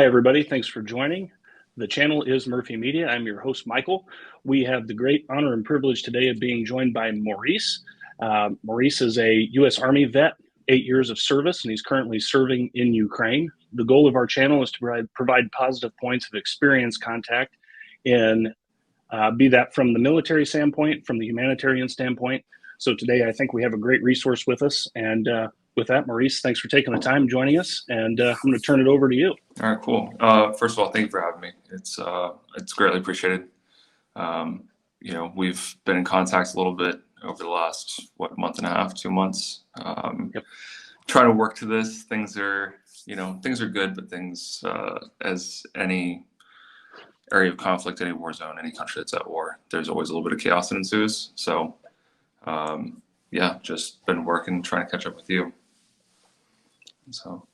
Hi, everybody. Thanks for joining. The channel is Murphy Media. I'm your host, Michael. We have the great honor and privilege today of being joined by Maurice. Maurice is a U.S. Army vet, 8 years of service, and he's currently serving in Ukraine. The goal of our channel is to provide positive points of experience contact in be that from the military standpoint, from the humanitarian standpoint. So today, I think we have a great resource with us. And with that, Maurice, thanks for taking the time joining us. And I'm going to turn it over to you. All right, cool. First of all, thank you for having me. It's greatly appreciated. We've been in contact a little bit over the last, month and a half, 2 months. Yep. Trying to work to this. Things are good, but things, as any area of conflict, any war zone, any country that's at war, there's always a little bit of chaos that ensues. So, just been working, trying to catch up with you. So,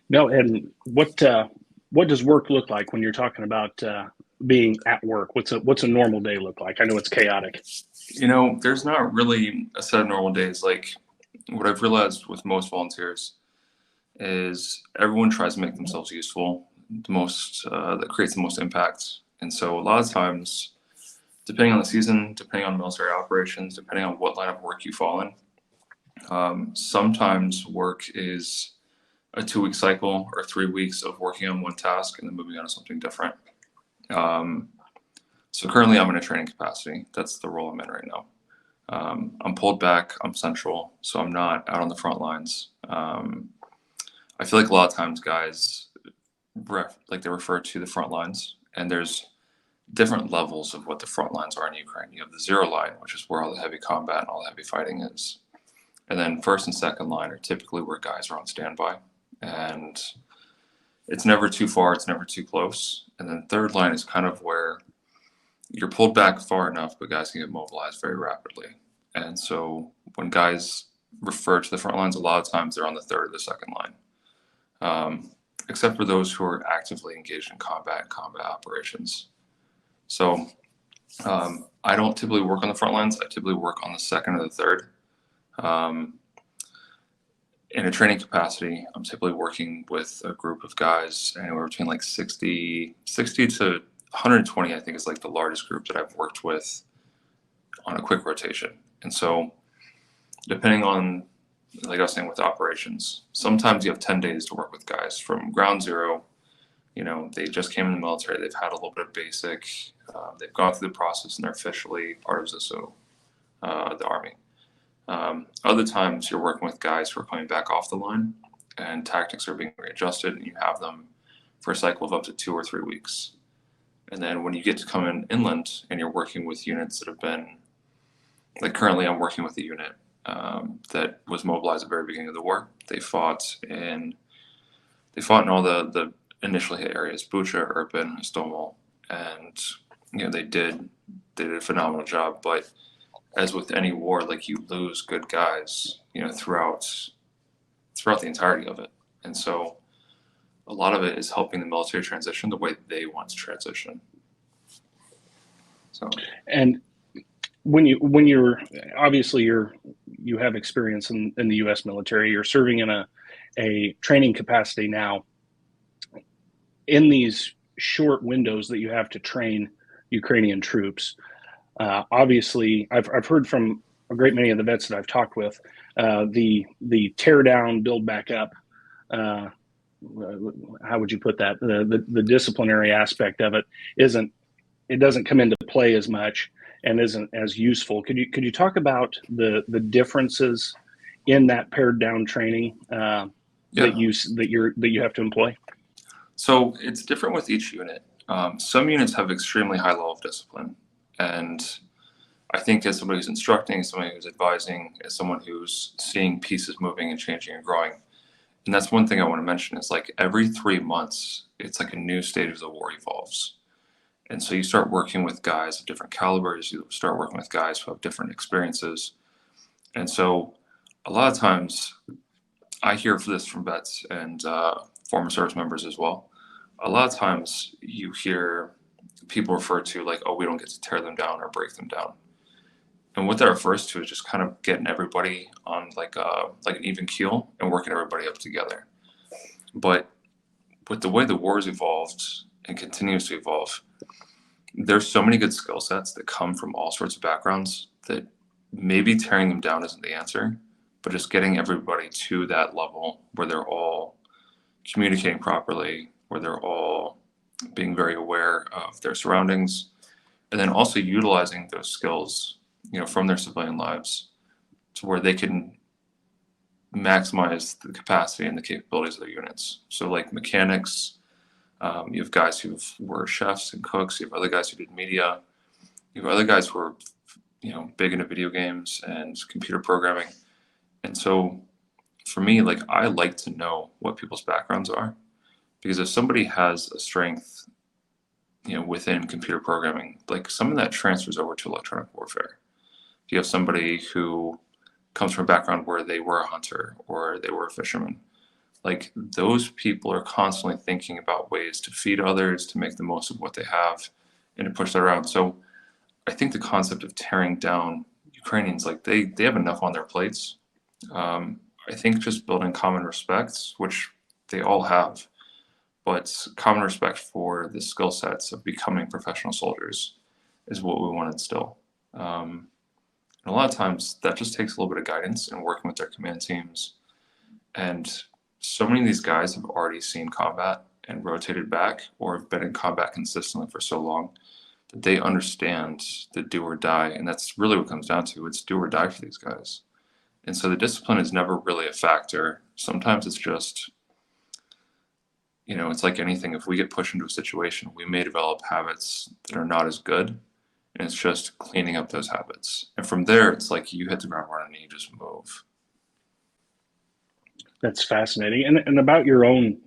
no, and what does work look like when you're talking about being at work? What's a normal day look like? I know it's chaotic. There's not really a set of normal days. Like what I've realized with most volunteers is everyone tries to make themselves useful, the most that creates the most impact. And so a lot of times, depending on the season, depending on military operations, depending on what line of work you fall in, sometimes work is a 2-week cycle or 3 weeks of working on one task and then moving on to something different. So currently I'm in a training capacity. That's the role I'm in right now. I'm pulled back, I'm central, so I'm not out on the front lines. I feel like a lot of times guys, they refer to the front lines, and there's different levels of what the front lines are in Ukraine. You have the 0 line, which is where all the heavy combat and all the heavy fighting is. And then first and second line are typically where guys are on standby. And it's never too far, it's never too close. And then third line is kind of where you're pulled back far enough, but guys can get mobilized very rapidly. And so when guys refer to the front lines, a lot of times they're on the third or the second line, except for those who are actively engaged in combat operations. So I don't typically work on the front lines. I typically work on the second or the third. In a training capacity, I'm typically working with a group of guys anywhere between like 60 to 120, I think is like the largest group that I've worked with on a quick rotation. And so depending on, like I was saying with operations, sometimes you have 10 days to work with guys from ground zero. They just came in the military, they've had a little bit of basic, they've gone through the process and they're officially part of ZSO, the Army. Other times you're working with guys who are coming back off the line and tactics are being readjusted, and you have them for a cycle of up to 2 or 3 weeks. And then when you get to come in inland and you're working with units that have been, like currently I'm working with a unit that was mobilized at the very beginning of the war. They fought in all the initially hit areas, Bucha, Irpin, Hostomel, and they did a phenomenal job. But as with any war, like you lose good guys, throughout the entirety of it. And so a lot of it is helping the military transition the way they want to transition. So, and when you're obviously you have experience in the U.S. military, you're serving in a training capacity now. In these short windows that you have to train Ukrainian troops, obviously, I've heard from a great many of the vets that I've talked with, the tear down, build back up. How would you put that? The disciplinary aspect of it doesn't come into play as much and isn't as useful. Could you talk about the differences in that pared down training that you have to employ? So it's different with each unit. Some units have extremely high level of discipline. And I think as somebody who's instructing, as somebody who's advising, as someone who's seeing pieces moving and changing and growing, and that's one thing I want to mention is like every 3 months, it's like a new stage of the war evolves. And so you start working with guys of different calibers, you start working with guys who have different experiences. And so a lot of times I hear this from vets and former service members as well. A lot of times you hear people refer to like, oh, we don't get to tear them down or break them down. And what that refers to is just kind of getting everybody on like an even keel and working everybody up together. But with the way the war's evolved and continues to evolve, there's so many good skill sets that come from all sorts of backgrounds that maybe tearing them down isn't the answer, but just getting everybody to that level where they're all communicating properly, where they're all being very aware of their surroundings, and then also utilizing those skills, from their civilian lives to where they can maximize the capacity and the capabilities of their units. So like mechanics, you have guys who were chefs and cooks, you have other guys who did media, you have other guys who are, big into video games and computer programming. And so for me, like, I like to know what people's backgrounds are, because if somebody has a strength, within computer programming, like some of that transfers over to electronic warfare. If you have somebody who comes from a background where they were a hunter or they were a fisherman, like those people are constantly thinking about ways to feed others, to make the most of what they have, and to push that around. So I think the concept of tearing down Ukrainians, like they have enough on their plates. I think just building common respect, which they all have, but common respect for the skill sets of becoming professional soldiers is what we want to instill. And a lot of times that just takes a little bit of guidance and working with their command teams. And so many of these guys have already seen combat and rotated back, or have been in combat consistently for so long that they understand the do or die. And that's really what it comes down to. It's do or die for these guys. And so the discipline is never really a factor. Sometimes it's just, it's like anything. If we get pushed into a situation, we may develop habits that are not as good. And it's just cleaning up those habits. And from there, it's like you hit the ground running and you just move. That's fascinating. And about your own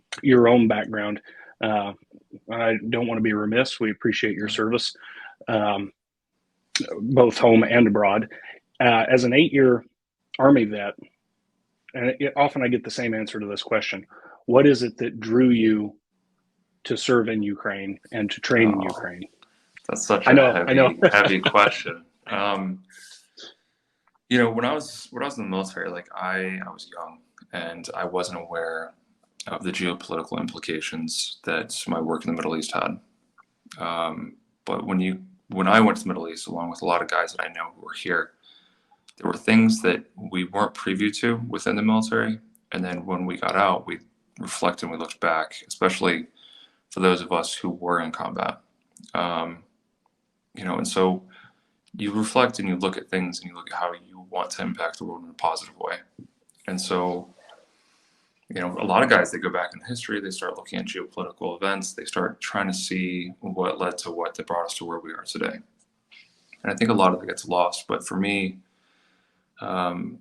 background, I don't want to be remiss. We appreciate your service, both home and abroad. As an 8-year Army vet, and often I get the same answer to this question: what is it that drew you to serve in Ukraine and to train in Ukraine? That's such a heavy question. When I was in the military, like I was young and I wasn't aware of the geopolitical implications that my work in the Middle East had. But when I went to the Middle East, along with a lot of guys that I know who were here, there were things that we weren't privy to within the military. And then when we got out, we reflected and we looked back, especially for those of us who were in combat. And so you reflect and you look at things and you look at how you want to impact the world in a positive way. And so, a lot of guys, they go back in history, they start looking at geopolitical events, they start trying to see what led to what that brought us to where we are today. And I think a lot of it gets lost. But for me, I'm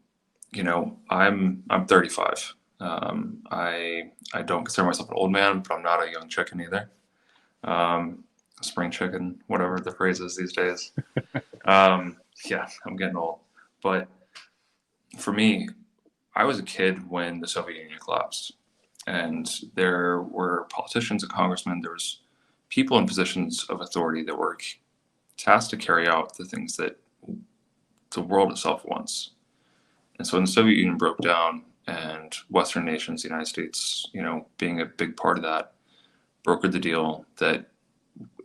35. I don't consider myself an old man, but I'm not a young chicken either. Spring chicken, whatever the phrase is these days. Yeah, I'm getting old. But for me, I was a kid when the Soviet Union collapsed, and there were politicians and congressmen, there was people in positions of authority that were tasked to carry out the things that the world itself wants. And so when the Soviet Union broke down and Western nations, the United States, being a big part of that, brokered the deal that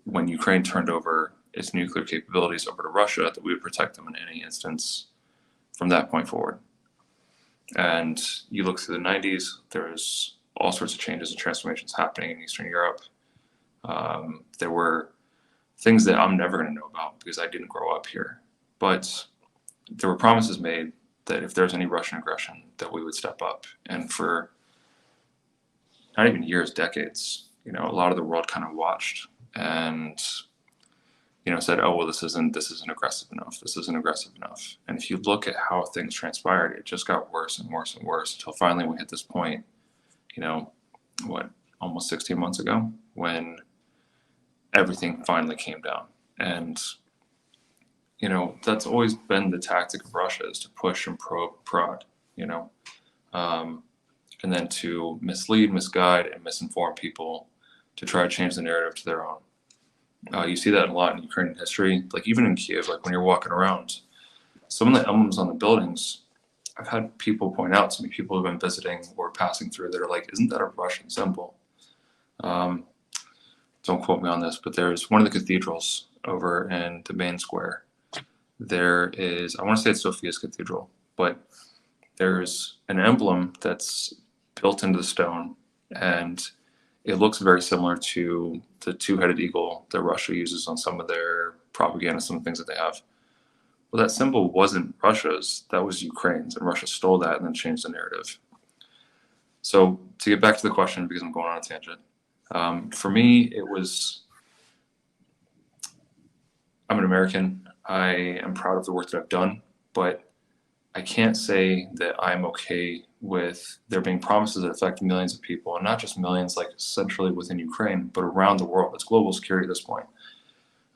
when Ukraine turned over its nuclear capabilities over to Russia, that we would protect them in any instance from that point forward. And you look through the 90s, there's all sorts of changes and transformations happening in Eastern Europe. There were things that I'm never going to know about because I didn't grow up here. But there were promises made that if there's any Russian aggression, that we would step up. And for not even years, decades, a lot of the world kind of watched and said, oh, well, this isn't aggressive enough. This isn't aggressive enough. And if you look at how things transpired, it just got worse and worse and worse until finally we hit this point, almost 16 months ago, when everything finally came down. And, that's always been the tactic of Russia, is to push and prod, and then to mislead, misguide, and misinform people to try to change the narrative to their own. You see that a lot in Ukrainian history, like even in Kiev, like when you're walking around, some of the emblems on the buildings, I've had people point out to me, people who've been visiting or passing through that are like, isn't that a Russian symbol? Um, don't quote me on this, but there's one of the cathedrals over in the main square. There is, I want to say it's Sophia's Cathedral, but there's an emblem that's built into the stone, and it looks very similar to the two-headed eagle that Russia uses on some of their propaganda, some of the things that they have. Well, that symbol wasn't Russia's, that was Ukraine's, and Russia stole that and then changed the narrative. So to get back to the question, because I'm going on a tangent, for me, it was, I'm an American. I am proud of the work that I've done, but I can't say that I'm okay with there being promises that affect millions of people, and not just millions, like centrally within Ukraine, but around the world. It's global security at this point.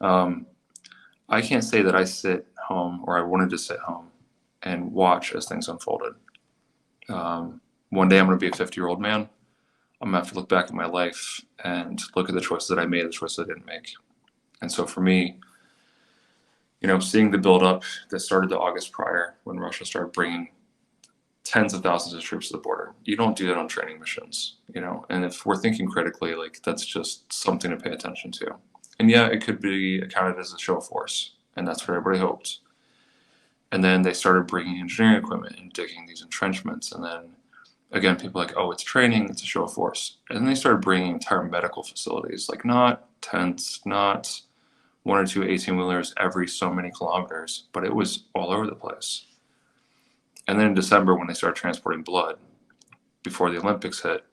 I can't say that I sit home, or I wanted to sit home and watch as things unfolded. One day I'm going to be a 50-year-old man. I'm going to have to look back at my life and look at the choices that I made, the choices I didn't make. And so for me, seeing the buildup that started the August prior, when Russia started bringing tens of thousands of troops to the border, you don't do that on training missions, and if we're thinking critically, like, that's just something to pay attention to. And yeah, it could be accounted as a show of force, and that's what everybody hoped. And then they started bringing engineering equipment and digging these entrenchments, and then again, people are like, oh, it's training, it's a show of force. And then they started bringing entire medical facilities, like not tents, not one or two 18-wheelers every so many kilometers, but it was all over the place. And then in December, when they started transporting blood before the Olympics hit,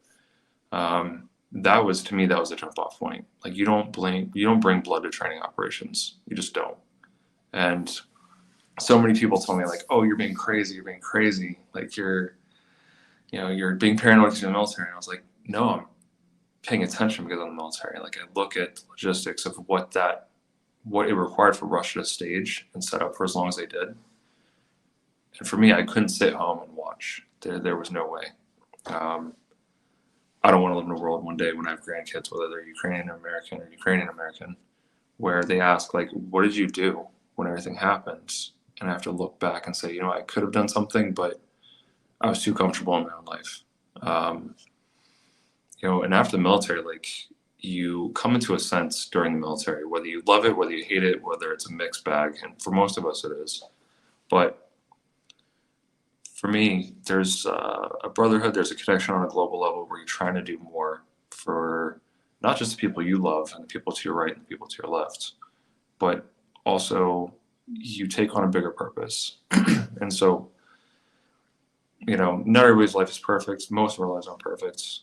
that was, to me, that was a jump off point. Like, you don't bring blood to training operations. You just don't. And so many people told me, like, oh, you're being crazy. Like, you're being paranoid because you're in the military. And I was like, no, I'm paying attention because I'm in the military. Like, I look at the logistics of what it required for Russia to stage and set up for as long as they did. And for me, I couldn't sit home and watch. There was no way. I don't want to live in a world one day when I have grandkids, whether they're Ukrainian American or Ukrainian American, where they ask, like, what did you do when everything happened? And I have to look back and say, I could have done something, but I was too comfortable in my own life. And after the military, like, you come into a sense during the military, whether you love it, whether you hate it, whether it's a mixed bag, and for most of us it is. But for me, there's a brotherhood, there's a connection on a global level where you're trying to do more for not just the people you love and the people to your right and the people to your left, but also you take on a bigger purpose. And so, not everybody's life is perfect. Most of our lives aren't perfect.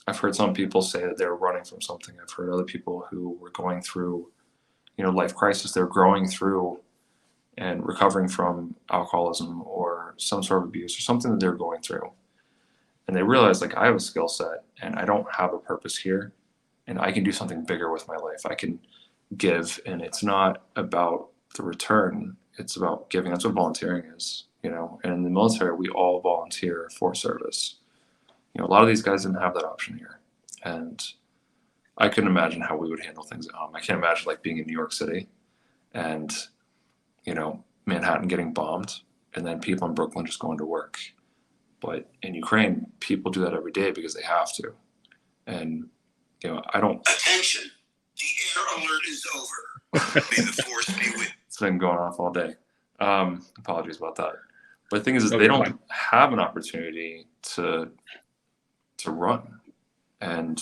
I've heard some people say that they're running from something. I've heard other people who were going through, life crisis, they're growing through and recovering from alcoholism or some sort of abuse or something that they're going through. And they realize, like, I have a skill set and I don't have a purpose here, and I can do something bigger with my life. I can give, and it's not about the return. It's about giving. That's what volunteering is, and in the military, we all volunteer for service. A lot of these guys didn't have that option here. And I couldn't imagine how we would handle things at home. I can't imagine, like, being in New York City and, Manhattan getting bombed and then people in Brooklyn just going to work. But in Ukraine, people do that every day because they have to. And, I don't. Attention, the air alert is over. May the force be with. It's been going off all day. Apologies about that. But the thing is they don't have an opportunity to run. And,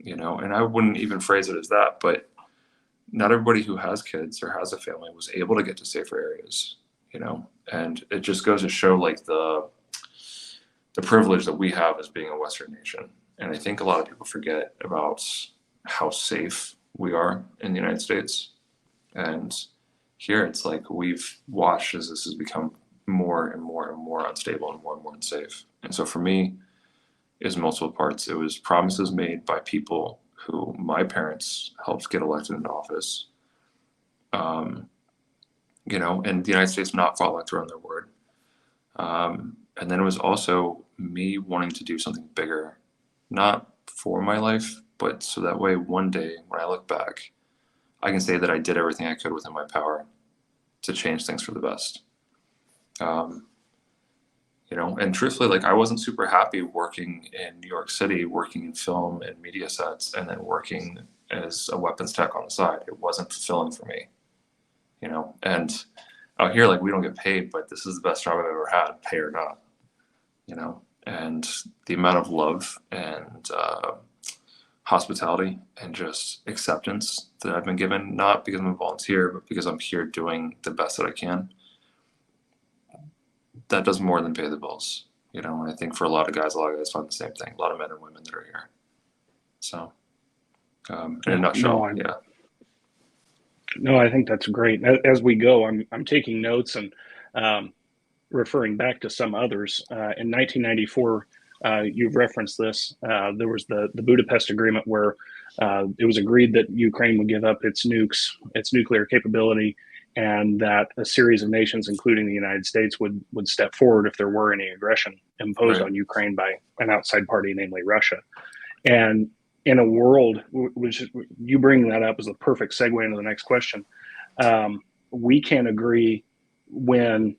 and I wouldn't even phrase it as that, but not everybody who has kids or has a family was able to get to safer areas, and it just goes to show, like, the privilege that we have as being a Western nation. And I think a lot of people forget about how safe we are in the United States. And here it's like we've watched as this has become more and more and more unstable and more unsafe. And so for me, it was multiple parts. It was promises made by people who my parents helped get elected into office, and the United States not following through on their word. And then it was also me wanting to do something bigger, not for my life, but so that way one day when I look back, I can say that I did everything I could within my power to change things for the best. And truthfully, like I wasn't super happy working in New York City, working in film and media sets, and then working as a weapons tech on the side. It wasn't fulfilling for me, and out here, like we don't get paid, but this is the best job I've ever had, pay or not, and the amount of love and hospitality and just acceptance that I've been given, not because I'm a volunteer, but because I'm here doing the best that I can, that does more than pay the bills, and I think for a lot of guys find the same thing, a lot of men and women that are here. So in a nutshell, yeah. No, I think that's great. As we go, I'm taking notes and referring back to some others. In 1994, you've referenced this. There was the Budapest Agreement where it was agreed that Ukraine would give up its nukes, its nuclear capability, and that a series of nations, including the United States, would step forward if there were any aggression imposed on Ukraine by an outside party, namely Russia. And in a world, which you bring that up as a perfect segue into the next question, we can't agree when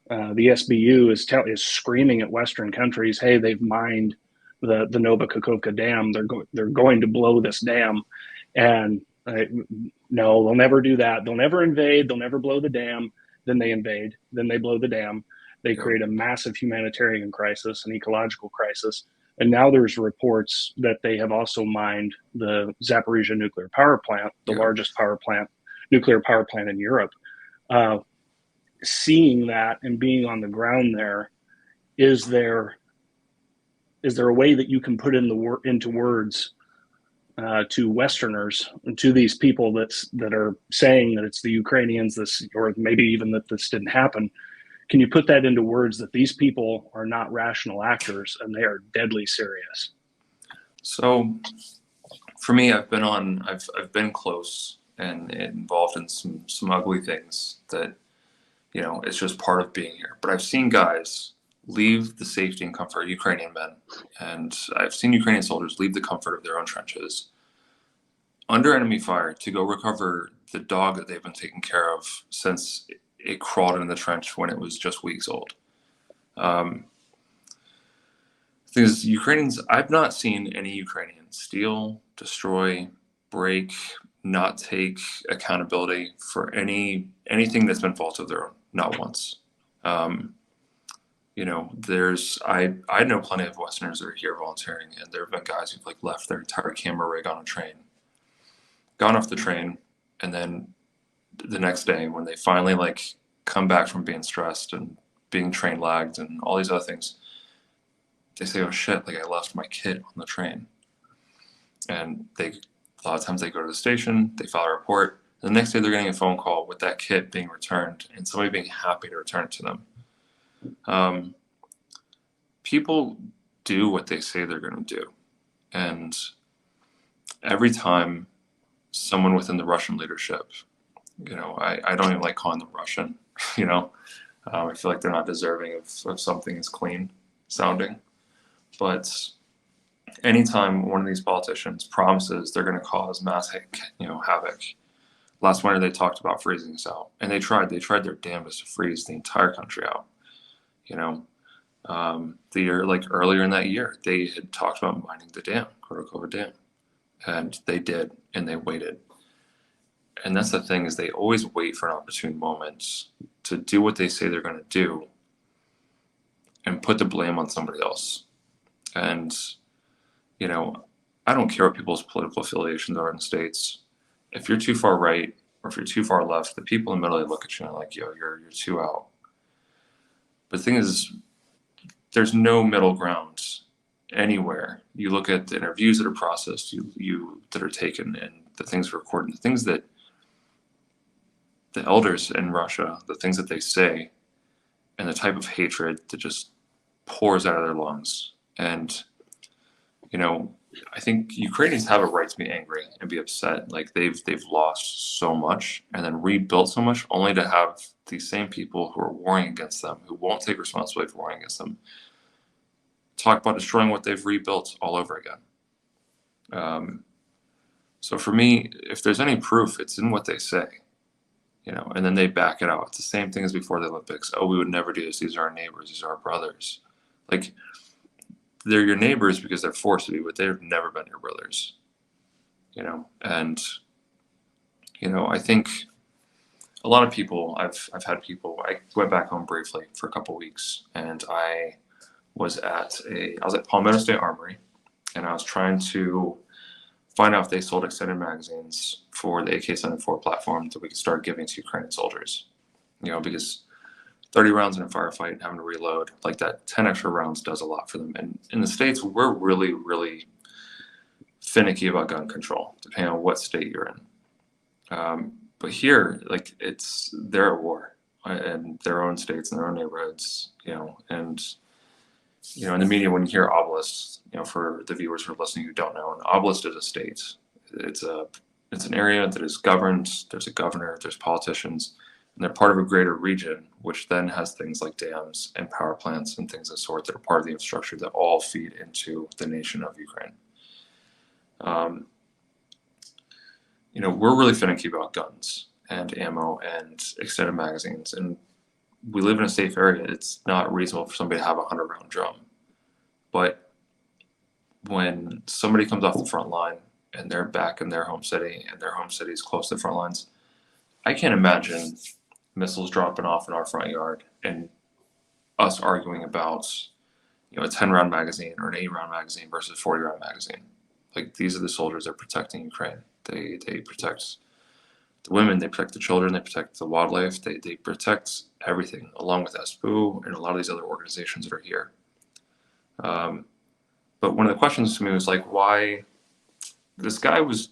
the SBU is screaming at Western countries, "Hey, they've mined the Novakakovka Dam. They're going to blow this dam," and no, they'll never do that. They'll never invade. They'll never blow the dam. Then they invade. Then they blow the dam. They create a massive humanitarian crisis, an ecological crisis. And now there's reports that they have also mined the Zaporizhzhia nuclear power plant, the largest nuclear power plant in Europe. Seeing that and being on the ground there, is there a way that you can put into words to Westerners, to these people that are saying that it's the Ukrainians, or maybe even that this didn't happen? Can you put that into words that these people are not rational actors and they are deadly serious? So for me, I've been close and involved in some ugly things that, it's just part of being here. But I've seen guys leave the safety and comfort, Ukrainian men, and I've seen Ukrainian soldiers leave the comfort of their own trenches under enemy fire to go recover the dog that they've been taking care of since it crawled in the trench when it was just weeks old. The thing is, Ukrainians, I've not seen any Ukrainians steal, destroy, break, not take accountability for anything that's been fault of their own, not once. I know plenty of Westerners that are here volunteering, and there have been guys who've left their entire camera rig on a train, gone off the train, and then the next day when they finally come back from being stressed and being train lagged and all these other things, they say, "Oh shit, I left my kid on the train." And a lot of times they go to the station, they file a report, and the next day they're getting a phone call with that kid being returned and somebody being happy to return it to them. People do what they say they're going to do. And every time someone within the Russian leadership, I don't even like calling them Russian, I feel like they're not deserving of something as clean sounding. But anytime one of these politicians promises they're going to cause mass havoc, last winter they talked about freezing us out, and they tried their damnedest to freeze the entire country out. The year earlier in that year, they had talked about mining the dam, Korotkova Dam, and they did, and they waited. And that's the thing, is they always wait for an opportune moment to do what they say they're going to do and put the blame on somebody else. And, I don't care what people's political affiliations are in the States. If you're too far right or if you're too far left, the people in the middle, they look at you and are like, "Yo, you're too out." But the thing is, there's no middle ground anywhere. You look at the interviews that are processed, you that are taken, and the things recorded, the things that the elders in Russia, the things that they say, and the type of hatred that just pours out of their lungs. And, I think Ukrainians have a right to be angry and be upset. They've lost so much and then rebuilt so much, only to have these same people who are warring against them, who won't take responsibility for warring against them, talk about destroying what they've rebuilt all over again. So for me, if there's any proof, it's in what they say. and then they back it out. It's the same thing as before the Olympics. Oh, we would never do this. These are our neighbors. These are our brothers. Like, they're your neighbors because they're forced to be, but they've never been your brothers, and, I think a lot of people, I've had people, I went back home briefly for a couple weeks, and I was at Palmetto State Armory, and I was trying to find out if they sold extended magazines for the AK-74 platform that we could start giving to Ukrainian soldiers, because 30 rounds in a firefight, having to reload, like that 10 extra rounds does a lot for them. And in the States, we're really, really finicky about gun control, depending on what state you're in. But here, like, they're at war in their own states and their own neighborhoods, and, in the media, when you hear oblast, for the viewers who are listening who don't know, an oblast is a state. It's an area that is governed. There's a governor, there's politicians, and they're part of a greater region, which then has things like dams and power plants and things of the sort that are part of the infrastructure that all feed into the nation of Ukraine. We're really finicky about guns and ammo and extended magazines, and we live in a safe area. It's not reasonable for somebody to have a 100-round drum. But when somebody comes off the front line and they're back in their home city, and their home city is close to the front lines, I can't imagine missiles dropping off in our front yard and us arguing about, a 10-round magazine or an 8-round magazine versus a 40-round magazine. Like, these are the soldiers that are protecting Ukraine. They protect the women, they protect the children, they protect the wildlife, they protect everything, along with SPU and a lot of these other organizations that are here. But one of the questions to me was like, why this guy was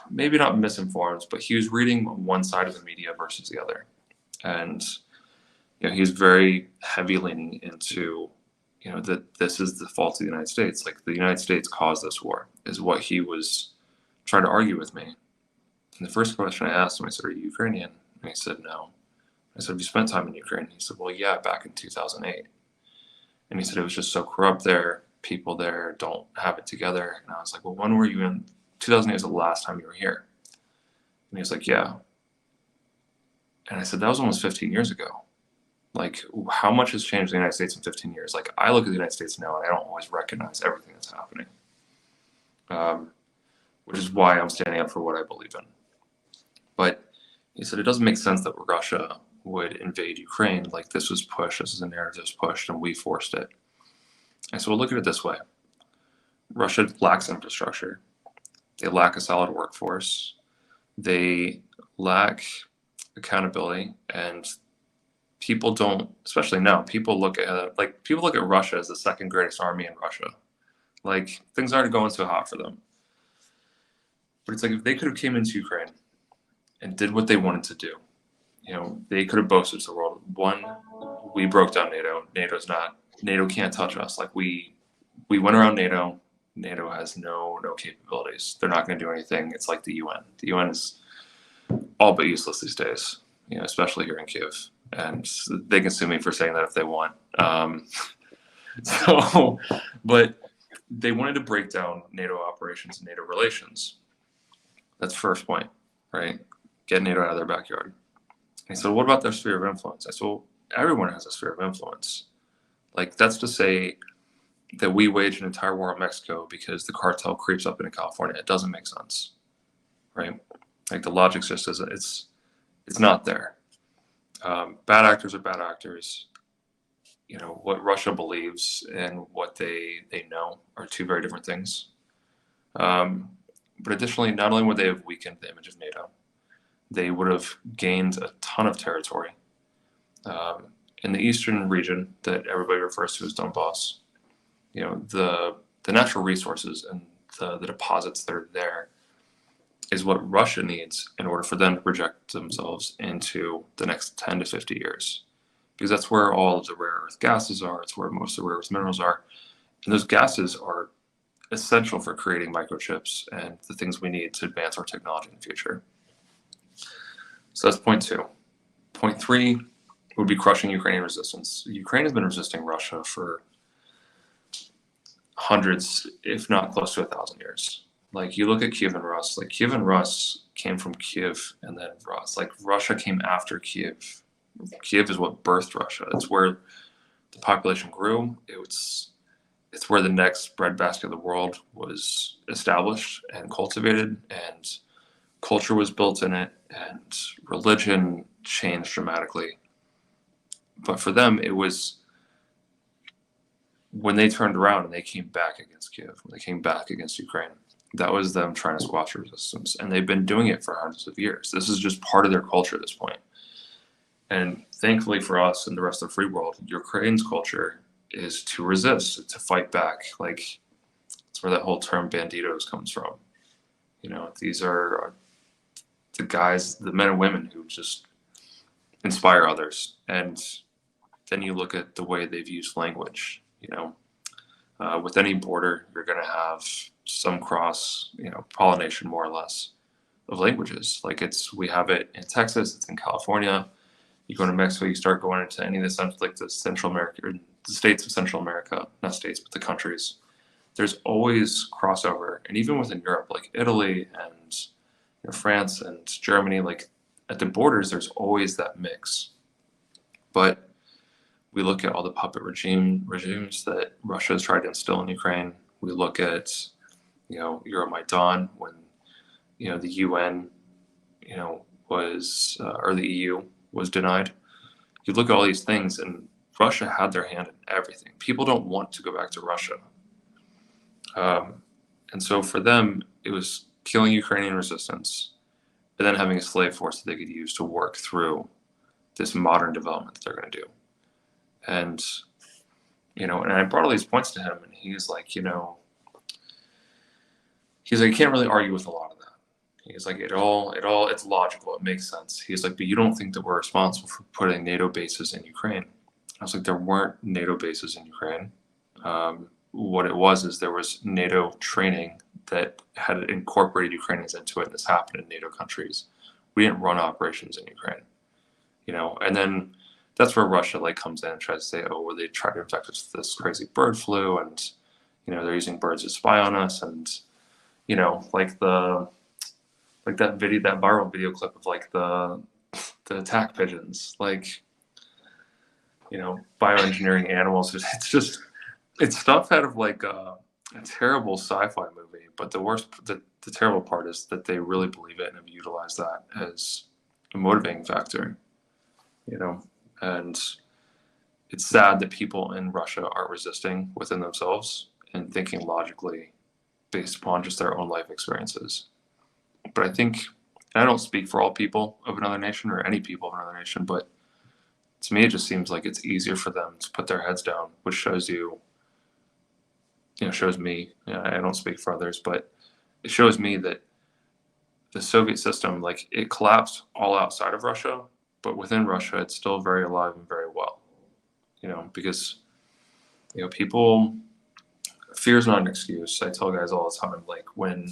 maybe not misinformed, but he was reading one side of the media versus the other. And, he's very heavy leaning into, that this is the fault of the United States. Like, the United States caused this war, is what he was trying to argue with me. And the first question I asked him, I said, "Are you Ukrainian?" And he said, "No." I said, "Have you spent time in Ukraine?" He said, "Well, yeah, back in 2008. And he said, "It was just so corrupt there. People there don't have it together." And I was like, "Well, when were you in? 2008 was the last time you were here." And he was like, "Yeah." And I said, "That was almost 15 years ago. Like, how much has changed in the United States in 15 years? Like, I look at the United States now, and I don't always recognize everything that's happening, which is why I'm standing up for what I believe in." But he said, "It doesn't make sense that Russia would invade Ukraine. Like, this was pushed. This is a narrative that was pushed, and we forced it." I said, "Well, look at it this way. Russia lacks infrastructure. They lack a solid workforce. They lack accountability, and people don't, especially now, people look at Russia as the second greatest army in Russia. Like, things aren't going so hot for them. But it's like, if they could have came into Ukraine and did what they wanted to do, they could have boasted to the world, one, we broke down NATO. NATO can't touch us. Like, we went around NATO. NATO has no capabilities. They're not going to do anything. It's like the UN. The UN is all but useless these days, especially here in Kiev. And they can sue me for saying that if they want. But they wanted to break down NATO operations and NATO relations. That's first point, right? Get NATO out of their backyard. And so, what about their sphere of influence? I said, well, everyone has a sphere of influence. Like, that's to say that we wage an entire war in Mexico because the cartel creeps up into California. It doesn't make sense, right? Like, the logic just isn't. It's not there. Bad actors are bad actors. What Russia believes and what they know are two very different things. But additionally, not only would they have weakened the image of NATO, they would have gained a ton of territory in the eastern region that everybody refers to as Donbass. The natural resources and the deposits that are there is what Russia needs in order for them to project themselves into the next 10 to 50 years. Because that's where all of the rare earth gases are. It's where most of the rare earth minerals are. And those gases are essential for creating microchips and the things we need to advance our technology in the future. So that's point 2. Point 3 would be crushing Ukrainian resistance. Ukraine has been resisting Russia for hundreds, if not close to 1,000 years. Like, you look at Kiev and Rus. Like, Kiev and Rus came from Kiev, and then it's like Russia came after Kiev. Kiev is what birthed Russia. It's where the population grew. It's where the next breadbasket of the world was established and cultivated, and culture was built in it, and religion changed dramatically. But for them, it was when they turned around and they came back against Kiev, when they came back against Ukraine. That was them trying to squash resistance, and they've been doing it for hundreds of years. This is just part of their culture at this point. And thankfully for us and the rest of the free world, Ukraine's culture is to resist, to fight back. Like, that's where that whole term banditos comes from. You know, these are the guys, the men and women who just inspire others. And then you look at the way they've used language. You know, with any border, you're going to have some cross, pollination more or less of languages. Like we have it in Texas, it's in California. You go to Mexico, you start going into any of the Central America, or the states of Central America, not states, but the countries. There's always crossover, and even within Europe, like Italy and France and Germany, like at the borders, there's always that mix. But we look at all the puppet regimes that Russia has tried to instill in Ukraine. We look at, Euromaidan, when, the UN, was, or the EU was denied. You look at all these things, and Russia had their hand in everything. People don't want to go back to Russia. And so for them, it was killing Ukrainian resistance and then having a slave force that they could use to work through this modern development that they're going to do. And, and I brought all these points to him, and he's like, you can't really argue with a lot of that. He's like, it's logical. It makes sense. He's like, but you don't think that we're responsible for putting NATO bases in Ukraine? I was like, there weren't NATO bases in Ukraine. What it was is there was NATO training that had incorporated Ukrainians into it. And this happened in NATO countries. We didn't run operations in Ukraine, and then that's where Russia comes in and tries to say, oh, well, they tried to infect us with this crazy bird flu, and they're using birds to spy on us, and that viral video clip of the attack pigeons, bioengineering animals. It's stuff out of a terrible sci-fi movie. But the terrible part is that they really believe it and have utilized that as a motivating factor, and it's sad that people in Russia are resisting within themselves and thinking logically based upon just their own life experiences. But I think, and I don't speak for all people of another nation or any people of another nation, but to me, it just seems like it's easier for them to put their heads down, which shows me, I don't speak for others, but it shows me that the Soviet system, it collapsed all outside of Russia, but within Russia, it's still very alive and very well, because, fear is not an excuse. I tell guys all the time, when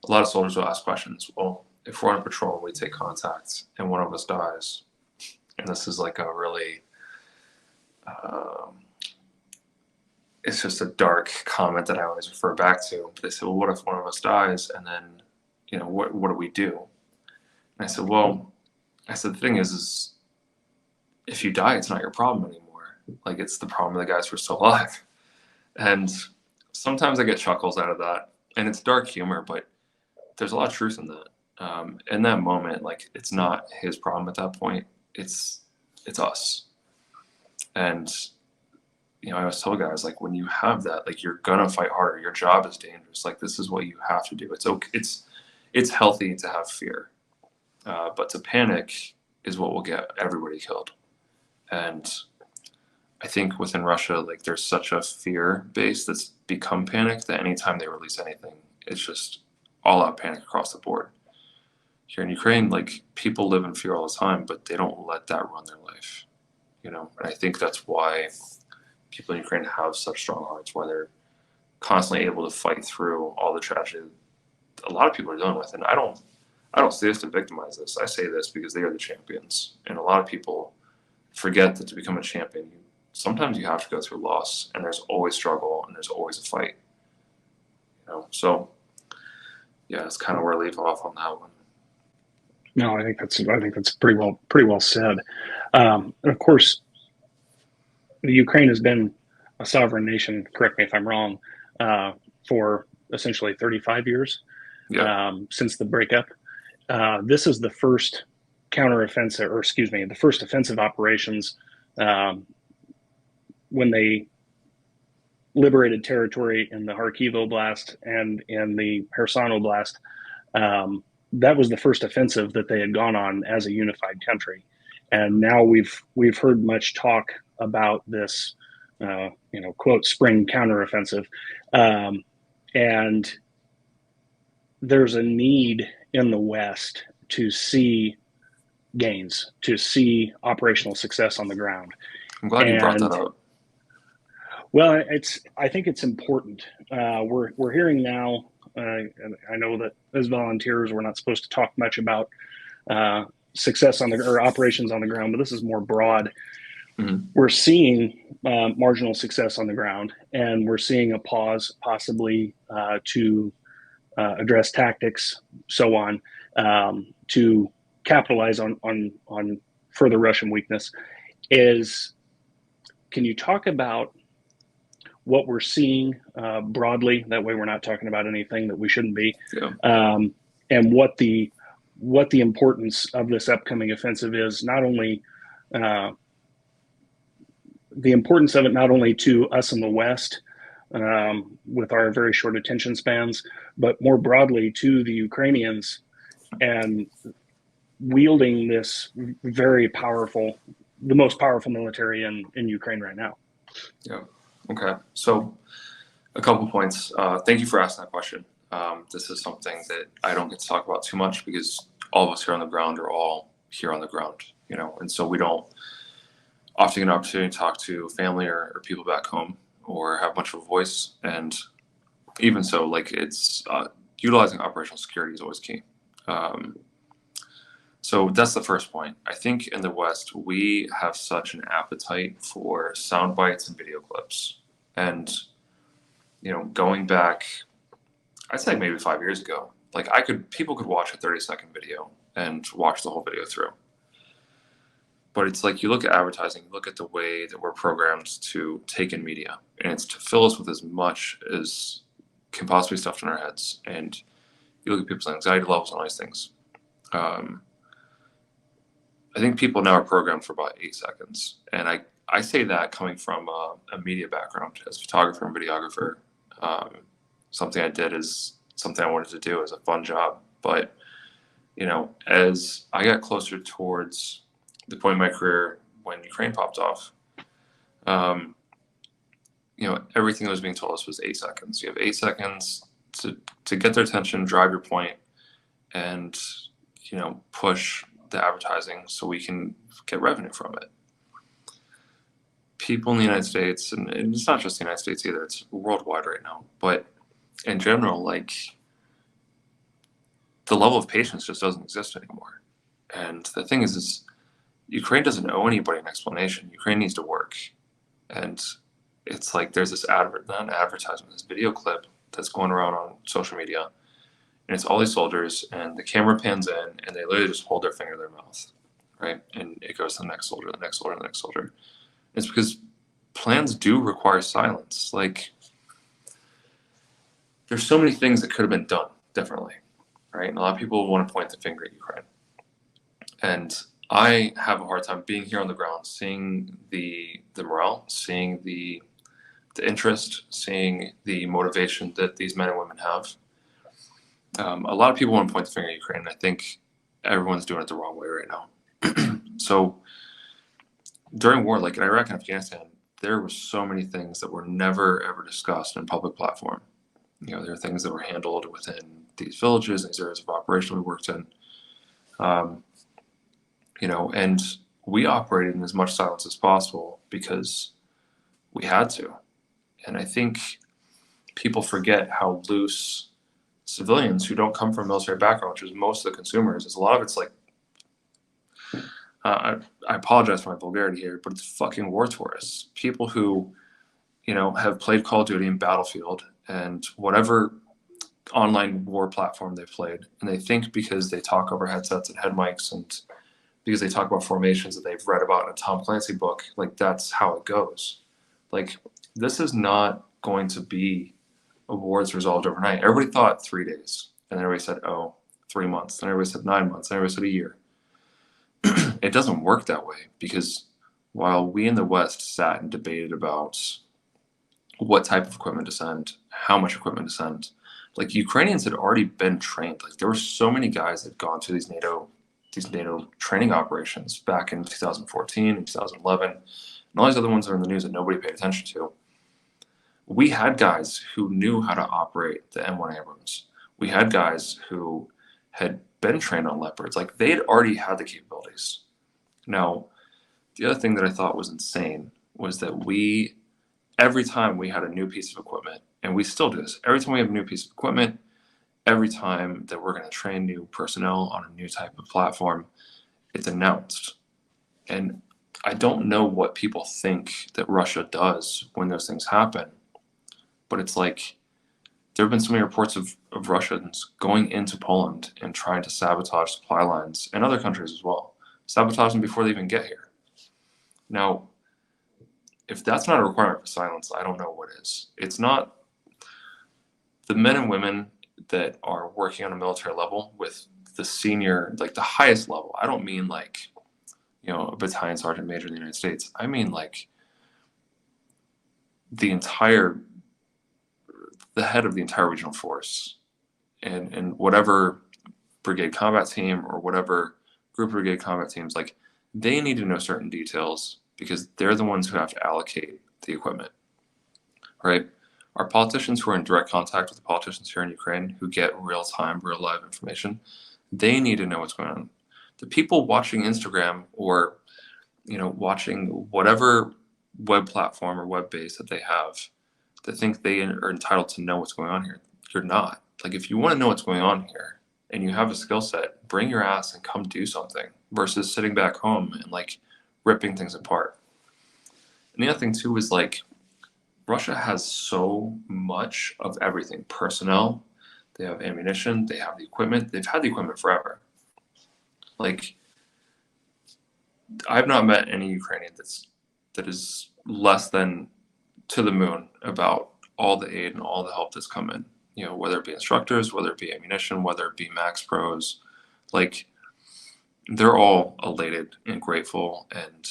a lot of soldiers will ask questions, well, if we're on patrol and we take contact and one of us dies, and this is a really, it's just a dark comment that I always refer back to. They said, well, what if one of us dies? And then, what do we do? And I said, the thing is if you die, it's not your problem anymore. It's the problem of the guys who are still alive. And sometimes I get chuckles out of that. And it's dark humor, but there's a lot of truth in that. In that moment, it's not his problem at that point. It's us. And, I always tell guys, when you have that, you're going to fight harder. Your job is dangerous. This is what you have to do. It's okay. It's healthy to have fear. But to panic is what will get everybody killed. And I think within Russia, there's such a fear base that's become panic that anytime they release anything, it's just all out panic across the board. Here in Ukraine, people live in fear all the time, but they don't let that run their life, and I think that's why people in Ukraine have such strong hearts, why they're constantly able to fight through all the tragedy a lot of people are dealing with. And I don't say this to victimize this. I say this because they are the champions. And a lot of people forget that to become a champion, sometimes you have to go through loss, and there's always struggle and there's always a fight. So yeah, that's kind of where I leave off on that one. No, I think that's pretty well said. And of course, the Ukraine has been a sovereign nation. Correct me if I'm wrong. For essentially 35 years Yeah. since the breakup. This is the first counteroffensive, or excuse me, the first offensive operations um, when they liberated territory in the Kharkiv Oblast and in the Kherson Oblast. That was the first offensive that they had gone on as a unified country, and now we've heard much talk about this, quote, spring counteroffensive, and there's a need in the West to see gains, to see operational success on the ground. I'm glad you brought that And up. well, I think it's important. We're hearing now, and I know that as volunteers, we're not supposed to talk much about success on the or operations on the ground, but this is more broad. Mhm. We're seeing marginal success on the ground, and we're seeing a pause, possibly to address tactics, so on, to capitalize on further Russian weakness. Can you talk about what we're seeing broadly? That way, we're not talking about anything that we shouldn't be, Yeah. and what the importance of this upcoming offensive is. Not only the importance of it, not only to us in the West, with our very short attention spans, but more broadly to the Ukrainians and wielding this very powerful, the most powerful military in Ukraine right now. Yeah. Okay. So a couple points. Thank you for asking that question. This is something that I don't get to talk about too much because all of us here on the ground are all here on the ground, and so we don't often get an opportunity to talk to family or people back home or have much of a voice. And even so, like it's utilizing operational security is always key. So that's the first point. I think in the West, we have such an appetite for sound bites and video clips. And, going back, I'd say maybe 5 years ago, like people could watch a 30-second video and watch the whole video through. But it's like you look at advertising, you look at the way that we're programmed to take in media, and it's to fill us with as much as can possibly be stuffed in our heads. And you look at people's anxiety levels and all these things. I think people now are programmed for about 8 seconds. And I say that coming from a media background as a photographer and videographer. Something I did is something I wanted to do as a fun job. But, as I got closer towards the point in my career when Ukraine popped off, everything that was being told us was 8 seconds. You have 8 seconds to get their attention, drive your point, and, push the advertising so we can get revenue from it. People in the United States, and it's not just the United States either, it's worldwide right now, but in general, like the level of patience just doesn't exist anymore. And the thing is Ukraine doesn't owe anybody an explanation. Ukraine needs to work. And it's like there's this not an advertisement, this video clip that's going around on social media. And it's all these soldiers, and the camera pans in, and they literally just hold their finger to their mouth, right? And it goes to the next soldier, the next soldier, the next soldier. It's because plans do require silence. Like, there's so many things that could have been done differently, right? And a lot of people want to point the finger at Ukraine. And I have a hard time being here on the ground, seeing the morale, seeing the interest, seeing the motivation that these men and women have. A lot of people want to point the finger at Ukraine, and I think everyone's doing it the wrong way right now. So during war, like in Iraq and Afghanistan, there were so many things that were never, ever discussed in public platform. There are things that were handled within these villages, these areas of operation we worked in. And we operated in as much silence as possible because we had to. And I think people forget how loose civilians who don't come from a military background, which is most of the consumers, is a lot of it's like, I apologize for my vulgarity here, but it's fucking war tourists. People who, have played Call of Duty in Battlefield and whatever online war platform they've played, and they think because they talk over headsets and head mics and because they talk about formations that they've read about in a Tom Clancy book, like that's how it goes. Like this is not going to be a war that's resolved overnight. Everybody thought 3 days, and everybody said, oh, 3 months, and everybody said 9 months, and everybody said a year. It doesn't work that way, because while we in the West sat and debated about what type of equipment to send, how much equipment to send, like Ukrainians had already been trained. Like there were so many guys that had gone through these NATO training operations back in 2014 and 2011, and all these other ones are in the news that nobody paid attention to. We had guys who knew how to operate the M1 Abrams. We had guys who had been trained on Leopards. Like they had already had the capabilities. Now, the other thing that I thought was insane was that every time we had a new piece of equipment, and we still do this, every time we have a new piece of equipment, every time that we're going to train new personnel on a new type of platform, it's announced. And I don't know what people think that Russia does when those things happen, but it's like there have been so many reports of Russians going into Poland and trying to sabotage supply lines, and other countries as well, sabotage them before they even get here. Now, if that's not a requirement for silence, I don't know what is. It's not the men and women that are working on a military level with the senior, like the highest level. I don't mean like, a battalion sergeant major in the United States. I mean like the head of the entire regional force and whatever brigade combat team or whatever group of brigade combat teams, like they need to know certain details because they're the ones who have to allocate the equipment, right? Our politicians who are in direct contact with the politicians here in Ukraine who get real-time, real live information, they need to know what's going on. The people watching Instagram or, watching whatever web platform or web base that they have that think they are entitled to know what's going on here, you're not. Like if you want to know what's going on here and you have a skill set, bring your ass and come do something versus sitting back home and like ripping things apart. And the other thing too is like Russia has so much of everything. Personnel, they have ammunition, they have the equipment, they've had the equipment forever. Like I've not met any Ukrainian that is less than to the moon about all the aid and all the help that's come in, whether it be instructors, whether it be ammunition, whether it be Max Pros, like they're all elated and grateful and